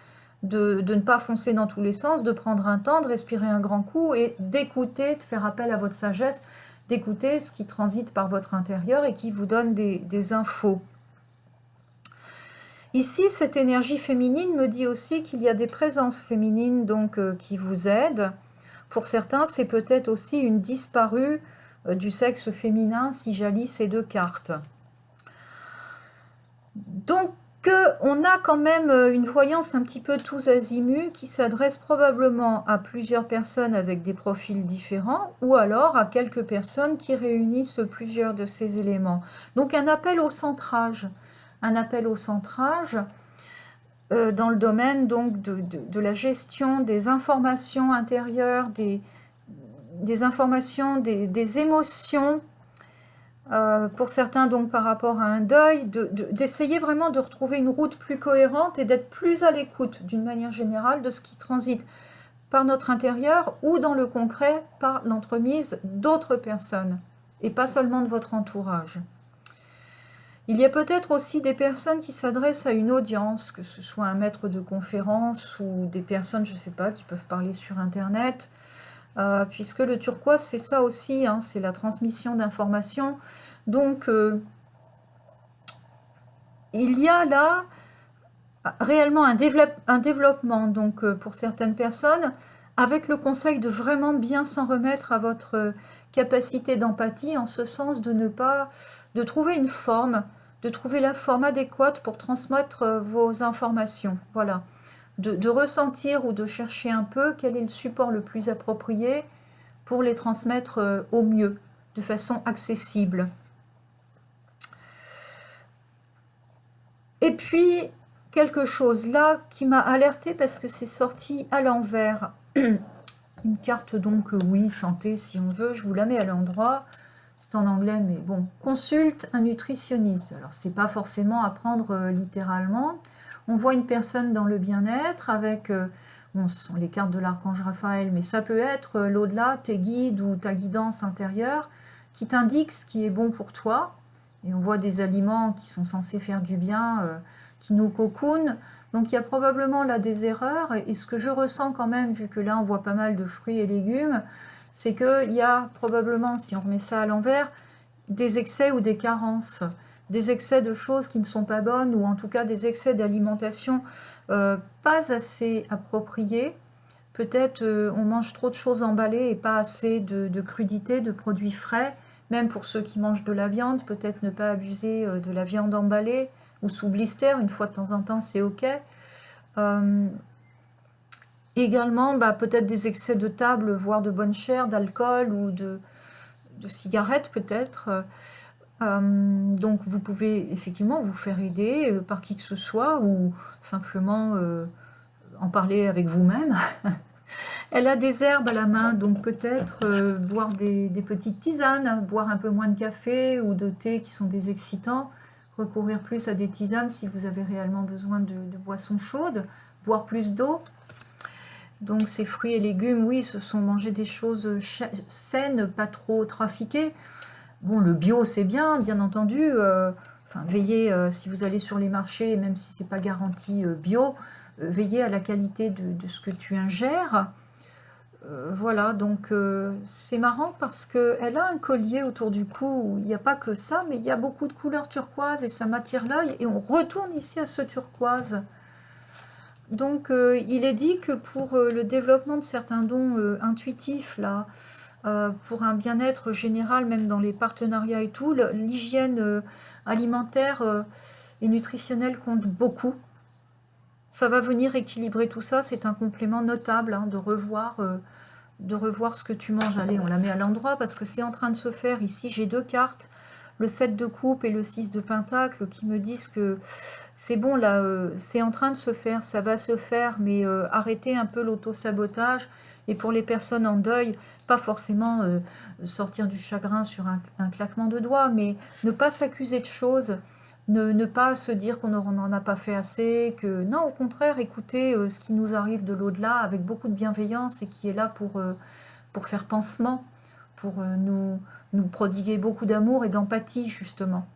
de ne pas foncer dans tous les sens, de prendre un temps, de respirer un grand coup et d'écouter, de faire appel à votre sagesse, d'écouter ce qui transite par votre intérieur et qui vous donne des infos. Ici, cette énergie féminine me dit aussi qu'il y a des présences féminines donc qui vous aident. Pour certains, c'est peut-être aussi une disparue du sexe féminin si j'allie ces 2 cartes. Donc, on a quand même une voyance un petit peu tous azimuts qui s'adresse probablement à plusieurs personnes avec des profils différents ou alors à quelques personnes qui réunissent plusieurs de ces éléments. Donc un appel au centrage. Un appel au centrage dans le domaine donc de la gestion des informations intérieures, des informations, des émotions, pour certains donc par rapport à un deuil, d'essayer vraiment de retrouver une route plus cohérente et d'être plus à l'écoute d'une manière générale de ce qui transite par notre intérieur ou dans le concret par l'entremise d'autres personnes et pas seulement de votre entourage. Il y a peut-être aussi des personnes qui s'adressent à une audience, que ce soit un maître de conférence ou des personnes, je ne sais pas, qui peuvent parler sur Internet, puisque le turquoise, c'est ça aussi, hein, c'est la transmission d'informations. Donc, il y a là réellement un développement donc, pour certaines personnes, avec le conseil de vraiment bien s'en remettre à votre capacité d'empathie, en ce sens de trouver une forme, de trouver la forme adéquate pour transmettre vos informations. Voilà. De ressentir ou de chercher un peu quel est le support le plus approprié pour les transmettre au mieux, de façon accessible. Et puis, quelque chose là qui m'a alertée parce que c'est sorti à l'envers. Une carte donc, oui, santé si on veut, je vous la mets à l'endroit. C'est en anglais, mais bon. Consulte un nutritionniste. Alors, c'est pas forcément à prendre littéralement. On voit une personne dans le bien-être avec, bon, ce sont les cartes de l'archange Raphaël, mais ça peut être l'au-delà, tes guides ou ta guidance intérieure qui t'indique ce qui est bon pour toi. Et on voit des aliments qui sont censés faire du bien, qui nous cocoonent. Donc il y a probablement là des erreurs. Et ce que je ressens quand même, vu que là on voit pas mal de fruits et légumes, c'est qu'il y a probablement, si on remet ça à l'envers, des excès ou des carences. Des excès de choses qui ne sont pas bonnes, ou en tout cas des excès d'alimentation pas assez appropriés. Peut-être on mange trop de choses emballées et pas assez de crudités, de produits frais. Même pour ceux qui mangent de la viande, peut-être ne pas abuser de la viande emballée ou sous blister, une fois de temps en temps, c'est ok. Également, peut-être des excès de table, voire de bonne chair, d'alcool ou de cigarettes peut-être. Donc vous pouvez effectivement vous faire aider par qui que ce soit ou simplement en parler avec vous-même. Elle a des herbes à la main, donc peut-être boire des petites tisanes, boire un peu moins de café ou de thé qui sont des excitants, recourir plus à des tisanes si vous avez réellement besoin de boissons chaudes, boire plus d'eau. Donc ces fruits et légumes, oui, ce sont manger des choses saines, pas trop trafiquées. Bon, le bio, c'est bien entendu. Veillez, si vous allez sur les marchés, même si ce n'est pas garanti bio, veiller à la qualité de ce que tu ingères. Voilà, donc c'est marrant parce qu'elle a un collier autour du cou où il n'y a pas que ça, mais il y a beaucoup de couleurs turquoise et ça m'attire l'œil. Et on retourne ici à ce turquoise. Donc il est dit que pour le développement de certains dons intuitifs, là, pour un bien-être général, même dans les partenariats et tout, l'hygiène alimentaire et nutritionnelle compte beaucoup. Ça va venir équilibrer tout ça, c'est un complément notable hein, de revoir ce que tu manges. Allez, on la met à l'endroit parce que c'est en train de se faire. Ici, j'ai 2 cartes, le 7 de coupe et le 6 de pentacle, qui me disent que c'est bon, là, c'est en train de se faire, ça va se faire, mais arrêtez un peu l'auto-sabotage. Et pour les personnes en deuil, pas forcément sortir du chagrin sur un claquement de doigts, mais ne pas s'accuser de choses. Ne pas se dire qu'on n'en a pas fait assez, que non, au contraire, écoutez ce qui nous arrive de l'au-delà avec beaucoup de bienveillance et qui est là pour faire pansement, pour nous prodiguer beaucoup d'amour et d'empathie, justement.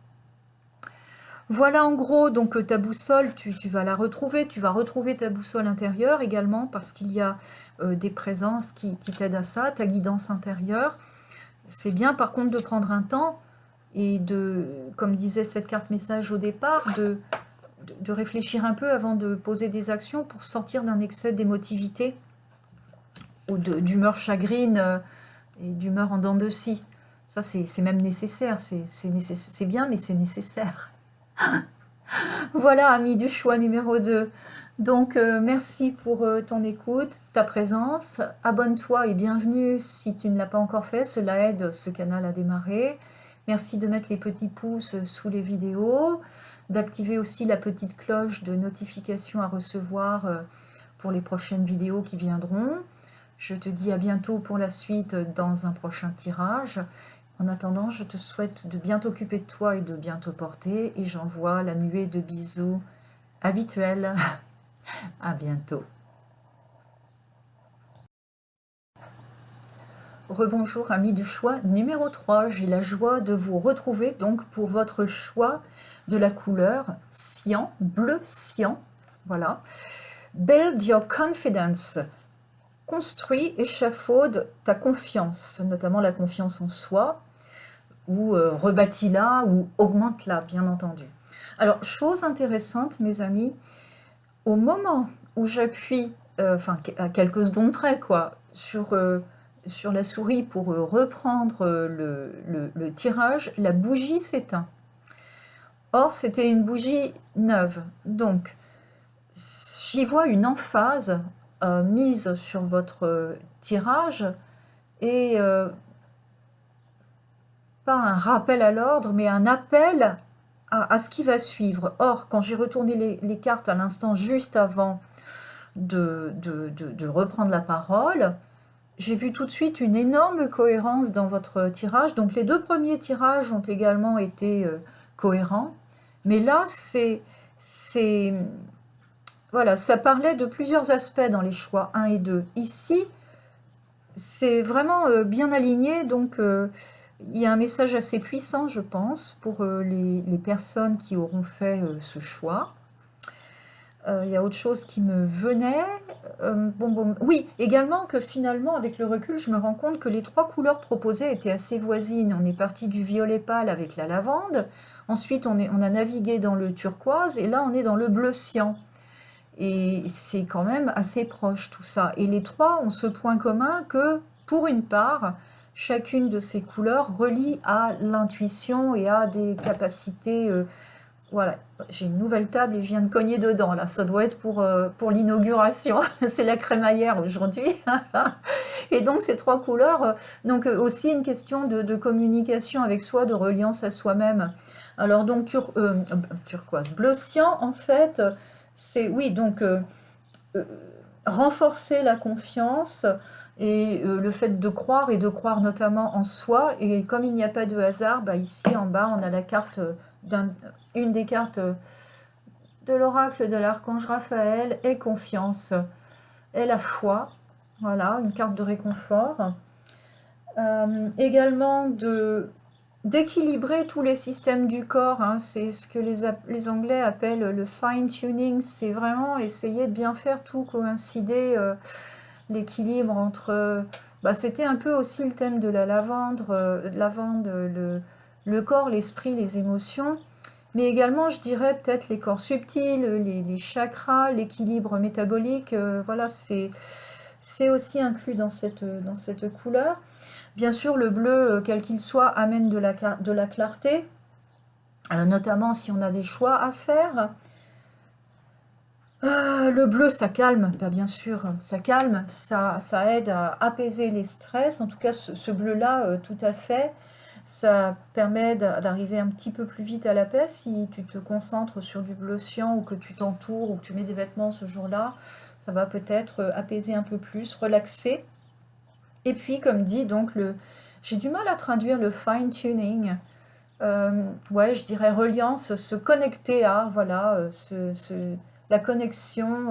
Voilà en gros, donc ta boussole, tu vas la retrouver, tu vas retrouver ta boussole intérieure également, parce qu'il y a des présences qui t'aident à ça, ta guidance intérieure. C'est bien par contre de prendre un temps, et comme disait cette carte message au départ, de réfléchir un peu avant de poser des actions pour sortir d'un excès d'émotivité ou d'humeur chagrine et d'humeur en dents de scie. Ça, c'est même nécessaire. C'est bien, mais c'est nécessaire. Voilà, ami du choix numéro 2. Donc, merci pour ton écoute, ta présence. Abonne-toi et bienvenue si tu ne l'as pas encore fait. Cela aide ce canal à démarrer. Merci de mettre les petits pouces sous les vidéos, d'activer aussi la petite cloche de notification à recevoir pour les prochaines vidéos qui viendront. Je te dis à bientôt pour la suite dans un prochain tirage. En attendant, je te souhaite de bien t'occuper de toi et de bien te porter. Et j'envoie la nuée de bisous habituelle. À bientôt. Rebonjour amis du choix numéro 3, j'ai la joie de vous retrouver donc pour votre choix de la couleur cyan, bleu cyan, voilà. Build your confidence, construis, échafaude ta confiance, notamment la confiance en soi, ou rebâtis-la ou augmente-la, bien entendu. Alors, chose intéressante mes amis, au moment où j'appuie, enfin à quelques secondes près quoi, sur la souris pour reprendre le tirage, la bougie s'éteint. Or, c'était une bougie neuve. Donc, j'y vois une emphase mise sur votre tirage et pas un rappel à l'ordre, mais un appel à ce qui va suivre. Or, quand j'ai retourné les cartes à l'instant juste avant de reprendre la parole, j'ai vu tout de suite une énorme cohérence dans votre tirage. Donc les 2 premiers tirages ont également été cohérents. Mais là, voilà, ça parlait de plusieurs aspects dans les choix 1 et 2. Ici, c'est vraiment bien aligné. Donc il y a un message assez puissant, je pense, pour les personnes qui auront fait ce choix. Il y a autre chose qui me venait. Oui, également que finalement, avec le recul, je me rends compte que les 3 couleurs proposées étaient assez voisines. On est parti du violet pâle avec la lavande. Ensuite, on a navigué dans le turquoise. Et là, on est dans le bleu cyan. Et c'est quand même assez proche tout ça. Et les 3 ont ce point commun que, pour une part, chacune de ces couleurs relie à l'intuition et à des capacités... Voilà, j'ai une nouvelle table et je viens de cogner dedans. Là, ça doit être pour l'inauguration. C'est la crémaillère aujourd'hui. Et donc, ces 3 couleurs, donc aussi une question de communication avec soi, de reliance à soi-même. Alors, donc, turquoise, bleu cyan, en fait, c'est, oui, donc, renforcer la confiance et le fait de croire et de croire notamment en soi. Et comme il n'y a pas de hasard, bah, ici en bas, on a la carte une des cartes de l'oracle de l'archange Raphaël est confiance et la foi. Voilà, une carte de réconfort. Également de d'équilibrer tous les systèmes du corps, hein. C'est ce que les Anglais appellent le fine-tuning. C'est vraiment essayer de bien faire tout coïncider, l'équilibre entre... bah, c'était un peu aussi le thème de la lavande, le corps, l'esprit, les émotions, mais également, je dirais, peut-être les corps subtils, les chakras, l'équilibre métabolique, voilà, c'est aussi inclus dans cette couleur. Bien sûr, le bleu, quel qu'il soit, amène de la clarté, notamment si on a des choix à faire. Le bleu, ça calme, bah, bien sûr, ça calme, ça aide à apaiser les stress. En tout cas, ce bleu-là, tout à fait. Ça permet d'arriver un petit peu plus vite à la paix si tu te concentres sur du bleu cyan ou que tu t'entoures ou que tu mets des vêtements ce jour-là. Ça va peut-être apaiser un peu plus, relaxer. Et puis, comme dit, donc j'ai du mal à traduire le fine-tuning. Ouais, je dirais reliance, se connecter à, voilà, la connexion,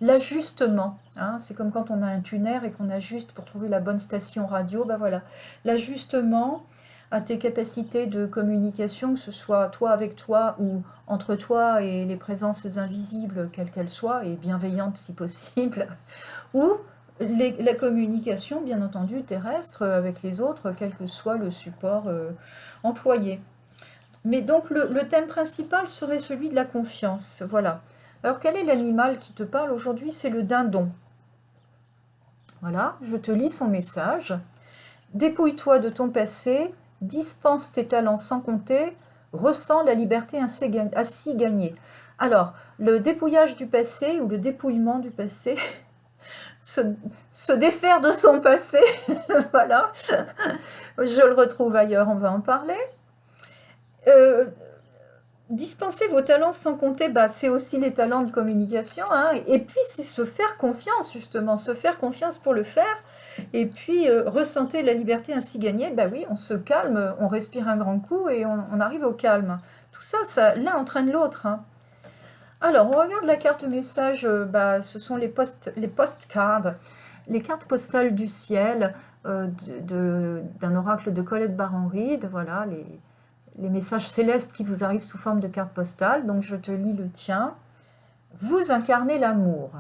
l'ajustement, hein. C'est comme quand on a un tuner et qu'on ajuste pour trouver la bonne station radio, ben voilà, l'ajustement à tes capacités de communication, que ce soit toi avec toi ou entre toi et les présences invisibles, quelles qu'elles soient, et bienveillantes si possible, ou la communication, bien entendu, terrestre avec les autres, quel que soit le support employé. Mais donc le thème principal serait celui de la confiance. Voilà. Alors quel est l'animal qui te parle aujourd'hui? C'est le dindon. Voilà, je te lis son message. Dépouille-toi de ton passé, dispense tes talents sans compter, ressens la liberté ainsi gagnée. Alors, le dépouillage du passé ou le dépouillement du passé, se défaire de son passé, voilà, je le retrouve ailleurs, on va en parler. Dispenser vos talents sans compter, bah, c'est aussi les talents de communication, hein. Et puis c'est se faire confiance, justement, se faire confiance pour le faire. Et puis ressentir la liberté ainsi gagnée, bah oui, on se calme, on respire un grand coup et on arrive au calme. Tout ça, l'un entraîne l'autre, hein. Alors, on regarde la carte message, bah, ce sont les postcards, les cartes postales du ciel, d'un oracle de Colette Baron-Reid, voilà, les messages célestes qui vous arrivent sous forme de carte postale. Donc je te lis le tien. Vous incarnez l'amour.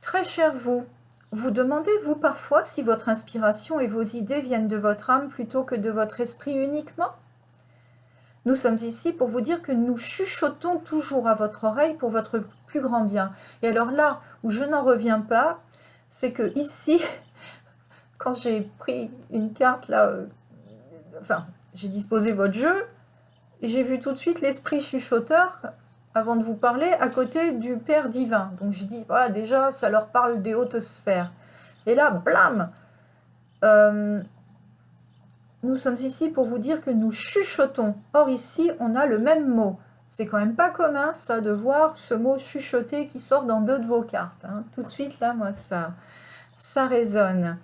Très cher vous, vous demandez-vous parfois si votre inspiration et vos idées viennent de votre âme plutôt que de votre esprit uniquement? Nous sommes ici pour vous dire que nous chuchotons toujours à votre oreille pour votre plus grand bien. Et alors là où je n'en reviens pas, c'est que ici, quand j'ai pris une carte là, enfin, j'ai disposé votre jeu, et j'ai vu tout de suite l'esprit chuchoteur, avant de vous parler, à côté du Père divin. Donc j'ai dit, voilà, déjà, ça leur parle des hautes sphères. Et là, blam, nous sommes ici pour vous dire que nous chuchotons. Or ici, on a le même mot. C'est quand même pas commun, ça, de voir ce mot chuchoter qui sort dans deux de vos cartes, hein. Tout de suite, là, moi, ça résonne.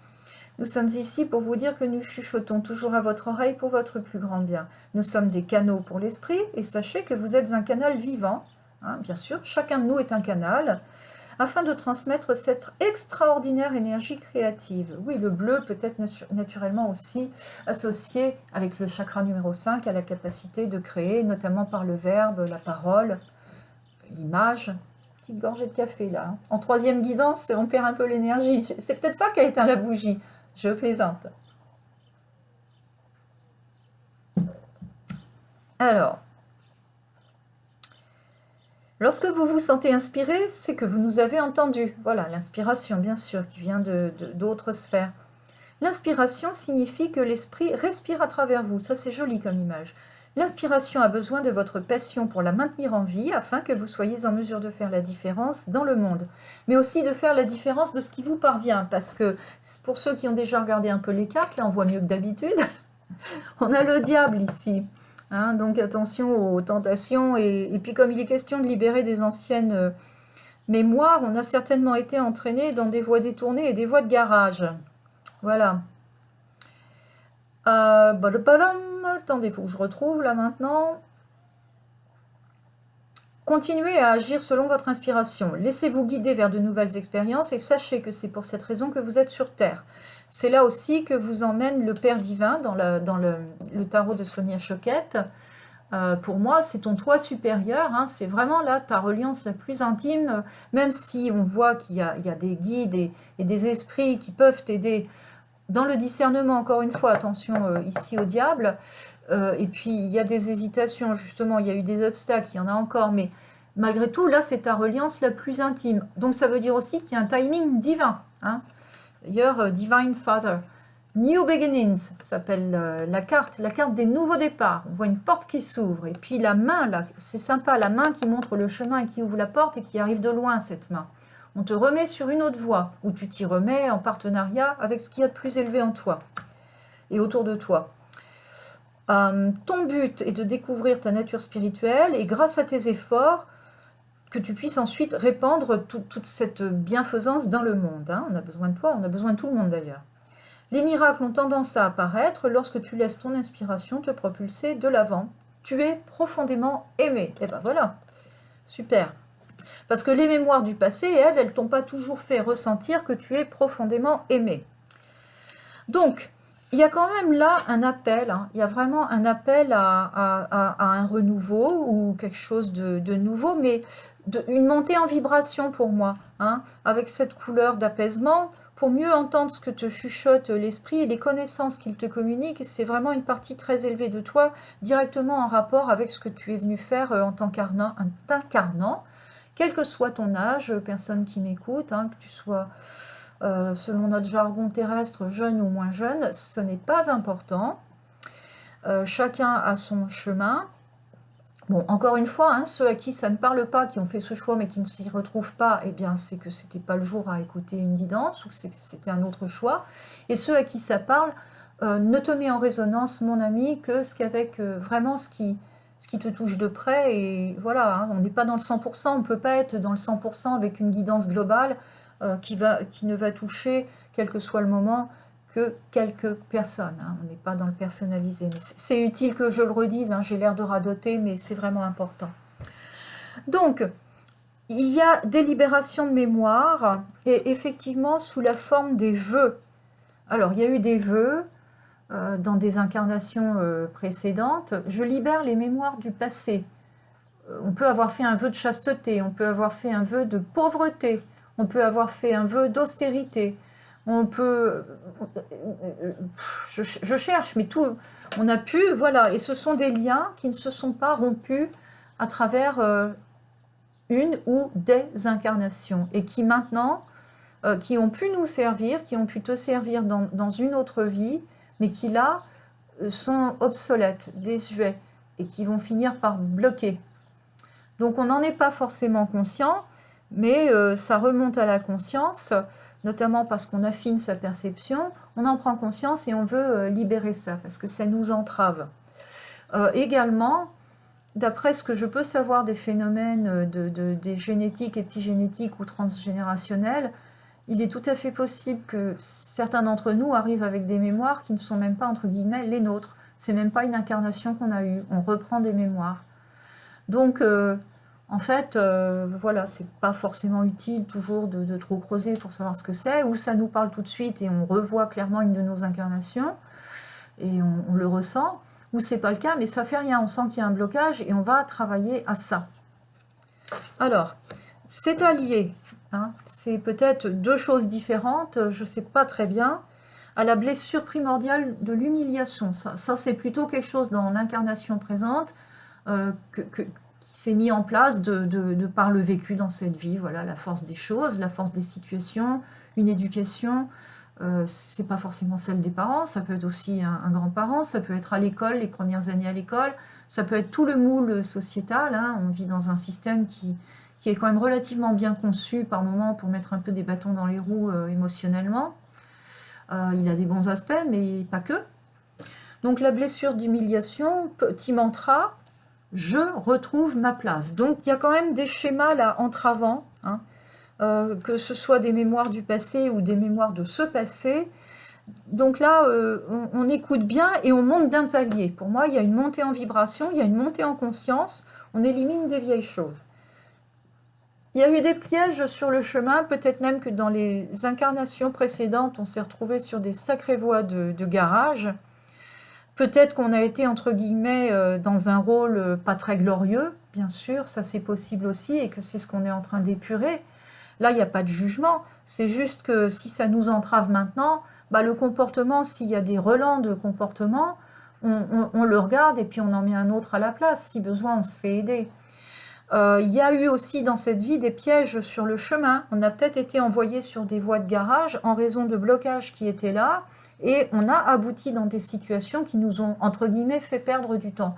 Nous sommes ici pour vous dire que nous chuchotons toujours à votre oreille pour votre plus grand bien. Nous sommes des canaux pour l'esprit et sachez que vous êtes un canal vivant, hein, bien sûr, chacun de nous est un canal, afin de transmettre cette extraordinaire énergie créative. Oui, le bleu peut être naturellement aussi associé avec le chakra numéro 5 à la capacité de créer, notamment par le verbe, la parole, l'image. Petite gorgée de café là, hein. En troisième guidance, on perd un peu l'énergie. C'est peut-être ça qui a éteint la bougie. Je plaisante. Alors, lorsque vous vous sentez inspiré, c'est que vous nous avez entendu. Voilà, l'inspiration, bien sûr, qui vient d'autres sphères. L'inspiration signifie que l'esprit respire à travers vous. Ça, c'est joli comme image. L'inspiration a besoin de votre passion pour la maintenir en vie afin que vous soyez en mesure de faire la différence dans le monde, mais aussi de faire la différence de ce qui vous parvient, parce que pour ceux qui ont déjà regardé un peu les cartes, là on voit mieux que d'habitude, on a le diable ici, hein, donc attention aux tentations, et puis comme il est question de libérer des anciennes mémoires, on a certainement été entraîné dans des voies détournées et des voies de garage. Voilà. Attendez, il faut que je retrouve là maintenant. Continuez à agir selon votre inspiration. Laissez-vous guider vers de nouvelles expériences et sachez que c'est pour cette raison que vous êtes sur Terre. C'est là aussi que vous emmène le Père Divin dans le tarot de Sonia Choquette. Pour moi, c'est ton toi supérieur, hein, c'est vraiment là ta reliance la plus intime, même si on voit qu'il y a des guides et des esprits qui peuvent t'aider dans le discernement, encore une fois, attention ici au diable, et puis il y a des hésitations, justement, il y a eu des obstacles, il y en a encore, mais malgré tout, là, c'est ta reliance la plus intime. Donc ça veut dire aussi qu'il y a un timing divin, hein. D'ailleurs, Divine Father. New Beginnings s'appelle la carte des nouveaux départs. On voit une porte qui s'ouvre. Et puis la main, là, c'est sympa, la main qui montre le chemin et qui ouvre la porte et qui arrive de loin, cette main. On te remet sur une autre voie, où tu t'y remets en partenariat avec ce qu'il y a de plus élevé en toi et autour de toi. Ton but est de découvrir ta nature spirituelle et grâce à tes efforts, que tu puisses ensuite répandre toute cette bienfaisance dans le monde. Hein. On a besoin de toi, on a besoin de tout le monde d'ailleurs. Les miracles ont tendance à apparaître lorsque tu laisses ton inspiration te propulser de l'avant. Tu es profondément aimé. Et ben voilà, super. Parce que les mémoires du passé, elles t'ont pas toujours fait ressentir que tu es profondément aimé. Donc, il y a quand même là un appel, hein. Il y a vraiment un appel à un renouveau ou quelque chose de nouveau, mais une montée en vibration pour moi, hein, avec cette couleur d'apaisement, pour mieux entendre ce que te chuchote l'esprit et les connaissances qu'il te communique. C'est vraiment une partie très élevée de toi, directement en rapport avec ce que tu es venu faire en t'incarnant, quel que soit ton âge, personne qui m'écoute, hein, que tu sois, selon notre jargon terrestre, jeune ou moins jeune, ce n'est pas important. Chacun a son chemin. Bon, encore une fois, hein, ceux à qui ça ne parle pas, qui ont fait ce choix mais qui ne s'y retrouvent pas, eh bien, c'est que c'était pas le jour à écouter une guidance ou que c'était un autre choix. Et ceux à qui ça parle, ne te mets en résonance, mon ami, qu'avec vraiment ce qui te touche de près. Et voilà, hein, on n'est pas dans le 100%, on ne peut pas être dans le 100% avec une guidance globale qui ne va toucher, quel que soit le moment, que quelques personnes. Hein. On n'est pas dans le personnalisé. Mais c'est utile que je le redise, hein, j'ai l'air de radoter, mais c'est vraiment important. Donc, il y a des libérations de mémoire, et effectivement sous la forme des vœux. Alors, il y a eu des vœux dans des incarnations précédentes. Je libère les mémoires du passé. On peut avoir fait un vœu de chasteté, on peut avoir fait un vœu de pauvreté, on peut avoir fait un vœu d'austérité. On peut, je cherche, mais tout, on a pu, voilà, et ce sont des liens qui ne se sont pas rompus à travers une ou des incarnations, et qui maintenant, qui ont pu nous servir, qui ont pu te servir dans une autre vie, mais qui là, sont obsolètes, désuets, et qui vont finir par bloquer. Donc on n'en est pas forcément conscient, mais ça remonte à la conscience, notamment parce qu'on affine sa perception, on en prend conscience et on veut libérer ça, parce que ça nous entrave. Également, d'après ce que je peux savoir des phénomènes des génétiques, épigénétiques ou transgénérationnels, il est tout à fait possible que certains d'entre nous arrivent avec des mémoires qui ne sont même pas, entre guillemets, les nôtres. C'est même pas une incarnation qu'on a eue, on reprend des mémoires. Donc, en fait, voilà, c'est pas forcément utile toujours de trop creuser pour savoir ce que c'est, ou ça nous parle tout de suite et on revoit clairement une de nos incarnations et on le ressent, ou c'est pas le cas, mais ça fait rien, on sent qu'il y a un blocage et on va travailler à ça. Alors, c'est allié, hein, c'est peut-être deux choses différentes, je sais pas très bien, à la blessure primordiale de l'humiliation. Ça c'est plutôt quelque chose dans l'incarnation présente qui s'est mis en place de par le vécu dans cette vie. Voilà, la force des choses, la force des situations, une éducation. C'est pas forcément celle des parents, ça peut être aussi un grand-parent, ça peut être à l'école, les premières années à l'école, ça peut être tout le moule sociétal. Hein. On vit dans un système qui est quand même relativement bien conçu par moments pour mettre un peu des bâtons dans les roues émotionnellement. Il a des bons aspects, mais pas que. Donc la blessure d'humiliation, petit mantra, je retrouve ma place. Donc il y a quand même des schémas là entravants, hein, que ce soit des mémoires du passé ou des mémoires de ce passé. Donc là, on écoute bien et on monte d'un palier. Pour moi, il y a une montée en vibration, il y a une montée en conscience, on élimine des vieilles choses. Il y a eu des pièges sur le chemin, peut-être même que dans les incarnations précédentes, on s'est retrouvé sur des sacrées voies de garage. Peut-être qu'on a été, entre guillemets, dans un rôle pas très glorieux, bien sûr, ça c'est possible aussi, et que c'est ce qu'on est en train d'épurer. Là, il n'y a pas de jugement, c'est juste que si ça nous entrave maintenant, bah, le comportement, s'il y a des relents de comportement, on le regarde et puis on en met un autre à la place. Si besoin, on se fait aider. Il y a eu aussi dans cette vie des pièges sur le chemin. On a peut-être été envoyé sur des voies de garage en raison de blocages qui étaient là, et on a abouti dans des situations qui nous ont, entre guillemets, fait perdre du temps.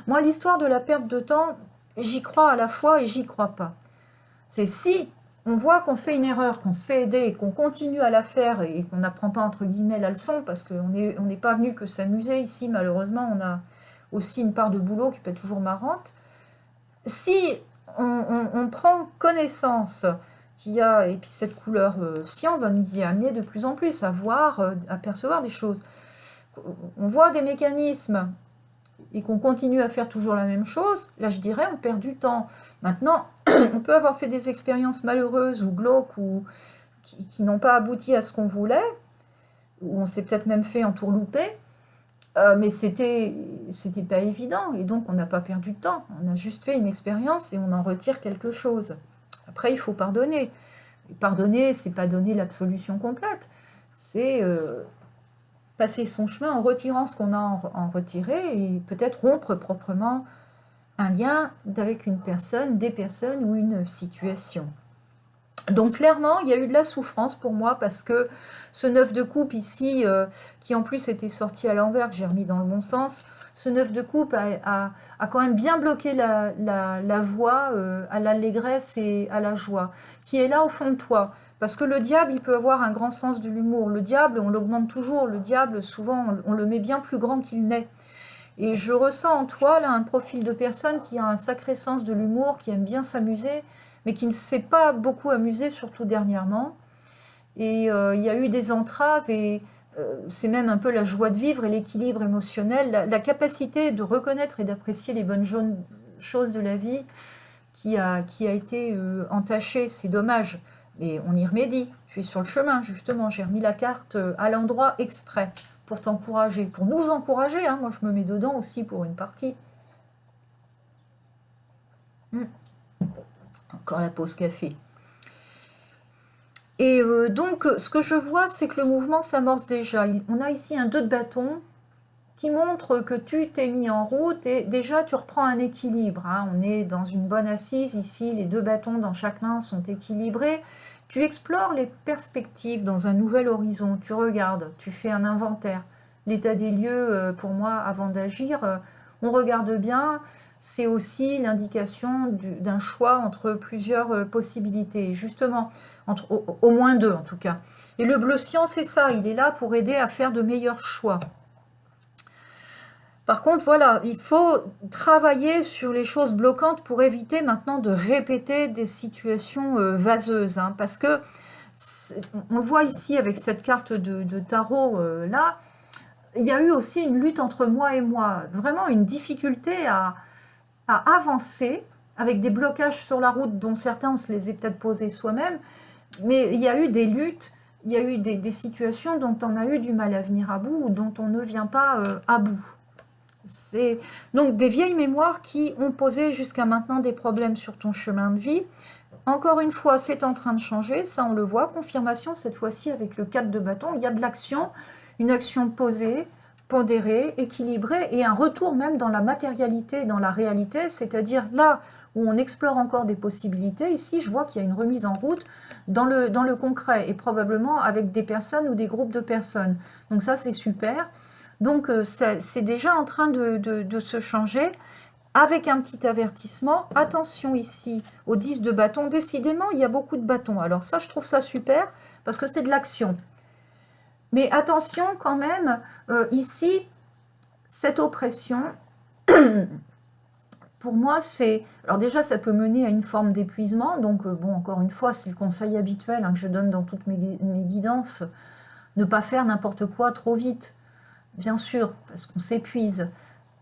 Moi, l'histoire de la perte de temps, j'y crois à la fois et j'y crois pas. C'est si on voit qu'on fait une erreur, qu'on se fait aider et qu'on continue à la faire et qu'on n'apprend pas, entre guillemets, la leçon, parce qu'on n'est pas venu que s'amuser ici, malheureusement, on a aussi une part de boulot qui n'est pas toujours marrante. Si on prend connaissance qu'il y a, et puis cette couleur cyan va nous y amener de plus en plus à voir, à percevoir des choses. On voit des mécanismes et qu'on continue à faire toujours la même chose, là je dirais on perd du temps. Maintenant, on peut avoir fait des expériences malheureuses ou glauques ou qui n'ont pas abouti à ce qu'on voulait, ou on s'est peut-être même fait entourlouper, mais c'était pas évident, et donc on n'a pas perdu de temps, on a juste fait une expérience et on en retire quelque chose. Après, il faut pardonner. Et pardonner, c'est pas donner l'absolution complète, c'est passer son chemin en retirant ce qu'on a en retiré, et peut-être rompre proprement un lien avec une personne, des personnes ou une situation. Donc clairement, il y a eu de la souffrance pour moi, parce que ce 9 de coupe ici, qui en plus était sorti à l'envers, que j'ai remis dans le bon sens, ce 9 de coupe a quand même bien bloqué la voie à l'allégresse et à la joie, qui est là au fond de toi. Parce que le diable, il peut avoir un grand sens de l'humour. Le diable, on l'augmente toujours. Le diable, souvent, on le met bien plus grand qu'il n'est. Et je ressens en toi, là, un profil de personne qui a un sacré sens de l'humour, qui aime bien s'amuser, mais qui ne s'est pas beaucoup amusé, surtout dernièrement. Et il y a eu des entraves, et c'est même un peu la joie de vivre et l'équilibre émotionnel, la capacité de reconnaître et d'apprécier les bonnes choses de la vie qui a été entachée. C'est dommage, mais on y remédie. Tu es sur le chemin, justement. J'ai remis la carte à l'endroit exprès pour t'encourager, pour nous encourager. Hein. Moi, je me mets dedans aussi pour une partie. Encore la pause café. Et donc, ce que je vois, c'est que le mouvement s'amorce déjà. On a ici un 2 de bâton qui montre que tu t'es mis en route et déjà tu reprends un équilibre. Hein. On est dans une bonne assise ici, les 2 bâtons dans chaque main sont équilibrés. Tu explores les perspectives dans un nouvel horizon, tu regardes, tu fais un inventaire. L'état des lieux, pour moi, avant d'agir, on regarde bien, c'est aussi l'indication d'un choix entre plusieurs possibilités. Justement, au moins 2 en tout cas. Et le bleu cyan, c'est ça, il est là pour aider à faire de meilleurs choix. Par contre, voilà, il faut travailler sur les choses bloquantes pour éviter maintenant de répéter des situations vaseuses. Hein, parce que, on le voit ici avec cette carte de tarot là, il y a eu aussi une lutte entre moi et moi. Vraiment une difficulté à avancer avec des blocages sur la route dont certains, on se les est peut-être posés soi-même. Mais il y a eu des luttes, il y a eu des situations dont on a eu du mal à venir à bout ou dont on ne vient pas à bout. C'est donc des vieilles mémoires qui ont posé jusqu'à maintenant des problèmes sur ton chemin de vie. Encore une fois, c'est en train de changer, ça on le voit. Confirmation cette fois-ci avec le 4 de bâton. Il y a de l'action, une action posée, pondérée, équilibrée et un retour même dans la matérialité, dans la réalité, c'est-à-dire là où on explore encore des possibilités. Ici, je vois qu'il y a une remise en route dans le concret et probablement avec des personnes ou des groupes de personnes. Donc ça, c'est super. Donc, c'est déjà en train de se changer, avec un petit avertissement. Attention ici, au 10 de bâton. Décidément, il y a beaucoup de bâtons. Alors ça, je trouve ça super, parce que c'est de l'action. Mais attention quand même, ici, cette oppression, pour moi, c'est... Alors déjà, ça peut mener à une forme d'épuisement. Donc, bon, encore une fois, c'est le conseil habituel que je donne dans toutes mes guidances. Ne pas faire n'importe quoi trop vite. Bien sûr, parce qu'on s'épuise.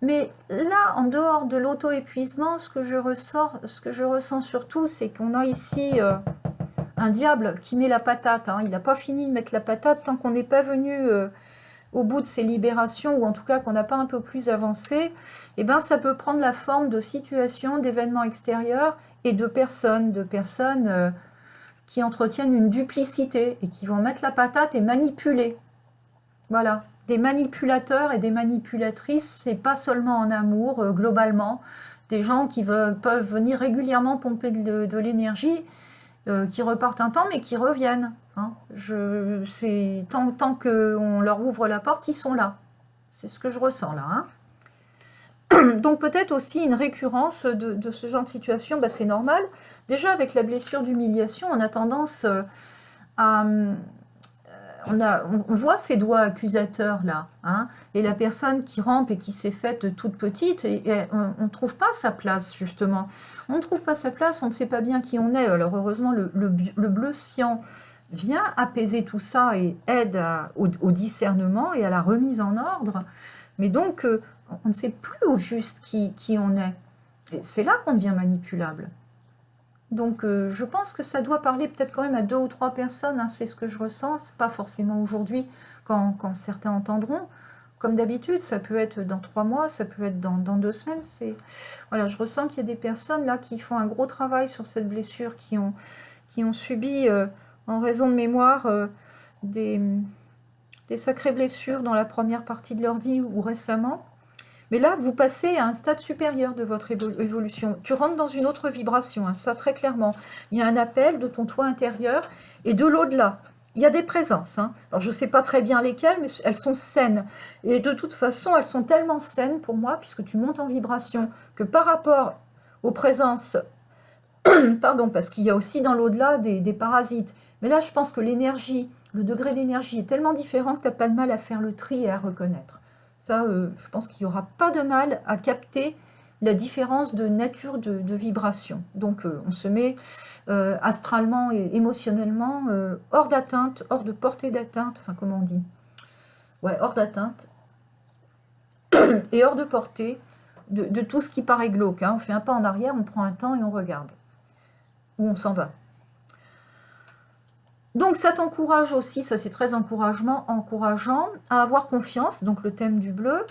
Mais là, en dehors de l'auto-épuisement, ce que je ressens surtout, c'est qu'on a ici un diable qui met la patate. Hein. Il n'a pas fini de mettre la patate tant qu'on n'est pas venu au bout de ces libérations, ou en tout cas qu'on n'a pas un peu plus avancé. Et ben, ça peut prendre la forme de situations, d'événements extérieurs et de personnes qui entretiennent une duplicité et qui vont mettre la patate et manipuler. Voilà. Des manipulateurs et des manipulatrices, c'est pas seulement en amour, globalement. Des gens qui peuvent venir régulièrement pomper de l'énergie, qui repartent un temps, mais qui reviennent. Hein. Tant qu'on leur ouvre la porte, ils sont là. C'est ce que je ressens là. Hein. Donc peut-être aussi une récurrence de ce genre de situation, bah, c'est normal. Déjà avec la blessure d'humiliation, on a tendance à... On voit ces doigts accusateurs là, hein, et la personne qui rampe et qui s'est faite toute petite, et on ne trouve pas sa place justement. On ne trouve pas sa place, on ne sait pas bien qui on est. Alors heureusement le bleu cyan vient apaiser tout ça et aide au discernement et à la remise en ordre. Mais donc on ne sait plus au juste qui on est. C'est là qu'on devient manipulable. Donc je pense que ça doit parler peut-être quand même à 2 ou 3 personnes, hein, c'est ce que je ressens, c'est pas forcément aujourd'hui quand certains entendront. Comme d'habitude, ça peut être dans 3 mois, ça peut être dans 2 semaines. Voilà, je ressens qu'il y a des personnes là qui font un gros travail sur cette blessure, qui ont subi en raison de mémoire des sacrées blessures dans la première partie de leur vie ou récemment. Mais là, vous passez à un stade supérieur de votre évolution. Tu rentres dans une autre vibration, hein, ça très clairement. Il y a un appel de ton toi intérieur et de l'au-delà. Il y a des présences. Hein. Alors, je ne sais pas très bien lesquelles, mais elles sont saines. Et de toute façon, elles sont tellement saines pour moi, puisque tu montes en vibration, que par rapport aux présences, pardon, parce qu'il y a aussi dans l'au-delà des parasites. Mais là, je pense que l'énergie, le degré d'énergie est tellement différent que tu n'as pas de mal à faire le tri et à reconnaître. Ça, je pense qu'il n'y aura pas de mal à capter la différence de nature de vibration. Donc, on se met astralement et émotionnellement hors d'atteinte, hors de portée d'atteinte, enfin, comment on dit? Ouais, hors d'atteinte et hors de portée de tout ce qui paraît glauque. Hein. On fait un pas en arrière, on prend un temps et on regarde. Où on s'en va. Donc ça t'encourage aussi, ça c'est très encourageant, à avoir confiance, donc le thème du bleu,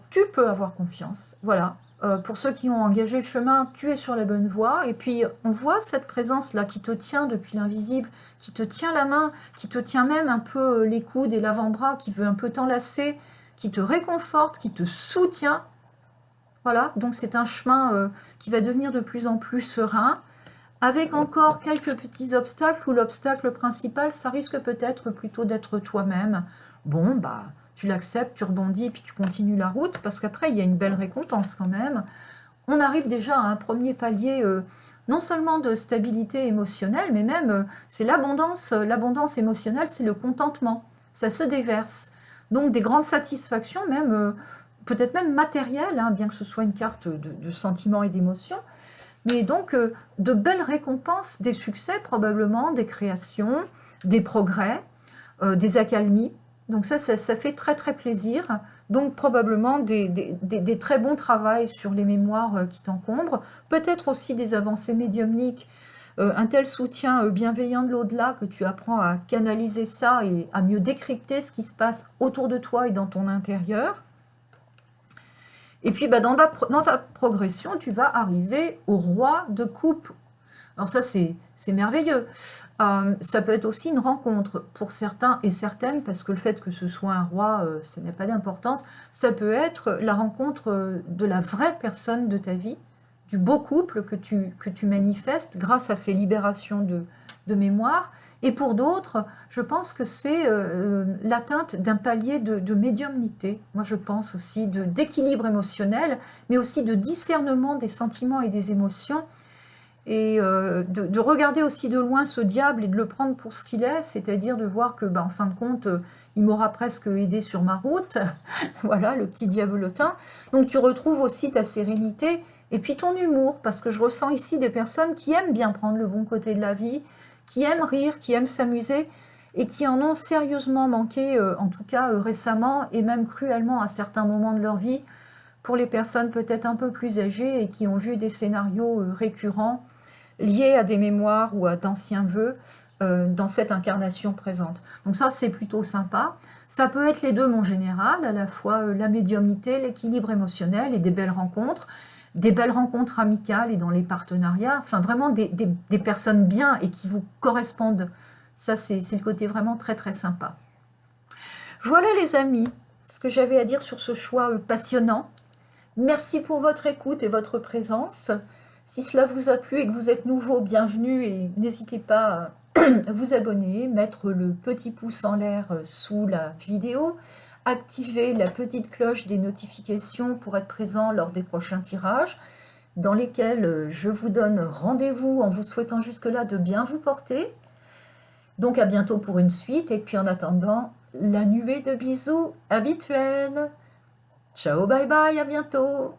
tu peux avoir confiance, voilà. Pour ceux qui ont engagé le chemin, tu es sur la bonne voie, et puis on voit cette présence-là qui te tient depuis l'invisible, qui te tient la main, qui te tient même un peu les coudes et l'avant-bras, qui veut un peu t'enlacer, qui te réconforte, qui te soutient, voilà. Donc c'est un chemin qui va devenir de plus en plus serein, avec encore quelques petits obstacles, où l'obstacle principal, ça risque peut-être plutôt d'être toi-même. Bon, bah, tu l'acceptes, tu rebondis, puis tu continues la route, parce qu'après, il y a une belle récompense quand même. On arrive déjà à un premier palier, non seulement de stabilité émotionnelle, mais même, c'est l'abondance. L'abondance émotionnelle, c'est le contentement. Ça se déverse. Donc, des grandes satisfactions, même, peut-être même matérielles, hein, bien que ce soit une carte de sentiments et d'émotions. Mais donc, de belles récompenses, des succès probablement, des créations, des progrès, des accalmies. Donc ça fait très très plaisir. Donc probablement des très bons travaux sur les mémoires qui t'encombrent. Peut-être aussi des avancées médiumniques, un tel soutien bienveillant de l'au-delà que tu apprends à canaliser ça et à mieux décrypter ce qui se passe autour de toi et dans ton intérieur. Et puis, bah, dans ta progression, tu vas arriver au roi de coupe. Alors ça, c'est merveilleux. Ça peut être aussi une rencontre pour certains et certaines, parce que le fait que ce soit un roi, ça n'a pas d'importance. Ça peut être la rencontre de la vraie personne de ta vie, du beau couple que tu manifestes grâce à ces libérations de mémoire. Et pour d'autres, je pense que c'est l'atteinte d'un palier de médiumnité. Moi, je pense aussi d'équilibre émotionnel, mais aussi de discernement des sentiments et des émotions. Et de regarder aussi de loin ce diable et de le prendre pour ce qu'il est, c'est-à-dire de voir que, en fin de compte, il m'aura presque aidé sur ma route. Voilà, le petit diablotin. Donc, tu retrouves aussi ta sérénité et puis ton humour, parce que je ressens ici des personnes qui aiment bien prendre le bon côté de la vie, qui aiment rire, qui aiment s'amuser, et qui en ont sérieusement manqué, en tout cas récemment, et même cruellement à certains moments de leur vie, pour les personnes peut-être un peu plus âgées et qui ont vu des scénarios récurrents liés à des mémoires ou à d'anciens vœux dans cette incarnation présente. Donc ça, c'est plutôt sympa. Ça peut être les deux, mon général, à la fois la médiumnité, l'équilibre émotionnel et des belles rencontres amicales et dans les partenariats, enfin vraiment des personnes bien et qui vous correspondent. Ça, c'est le côté vraiment très très sympa. Voilà les amis, ce que j'avais à dire sur ce choix passionnant. Merci pour votre écoute et votre présence. Si cela vous a plu et que vous êtes nouveau, bienvenue et n'hésitez pas à vous abonner, mettre le petit pouce en l'air sous la vidéo, activer la petite cloche des notifications pour être présent lors des prochains tirages, dans lesquels je vous donne rendez-vous en vous souhaitant jusque-là de bien vous porter. Donc à bientôt pour une suite, et puis en attendant, la nuée de bisous habituelle. Ciao, bye bye, à bientôt.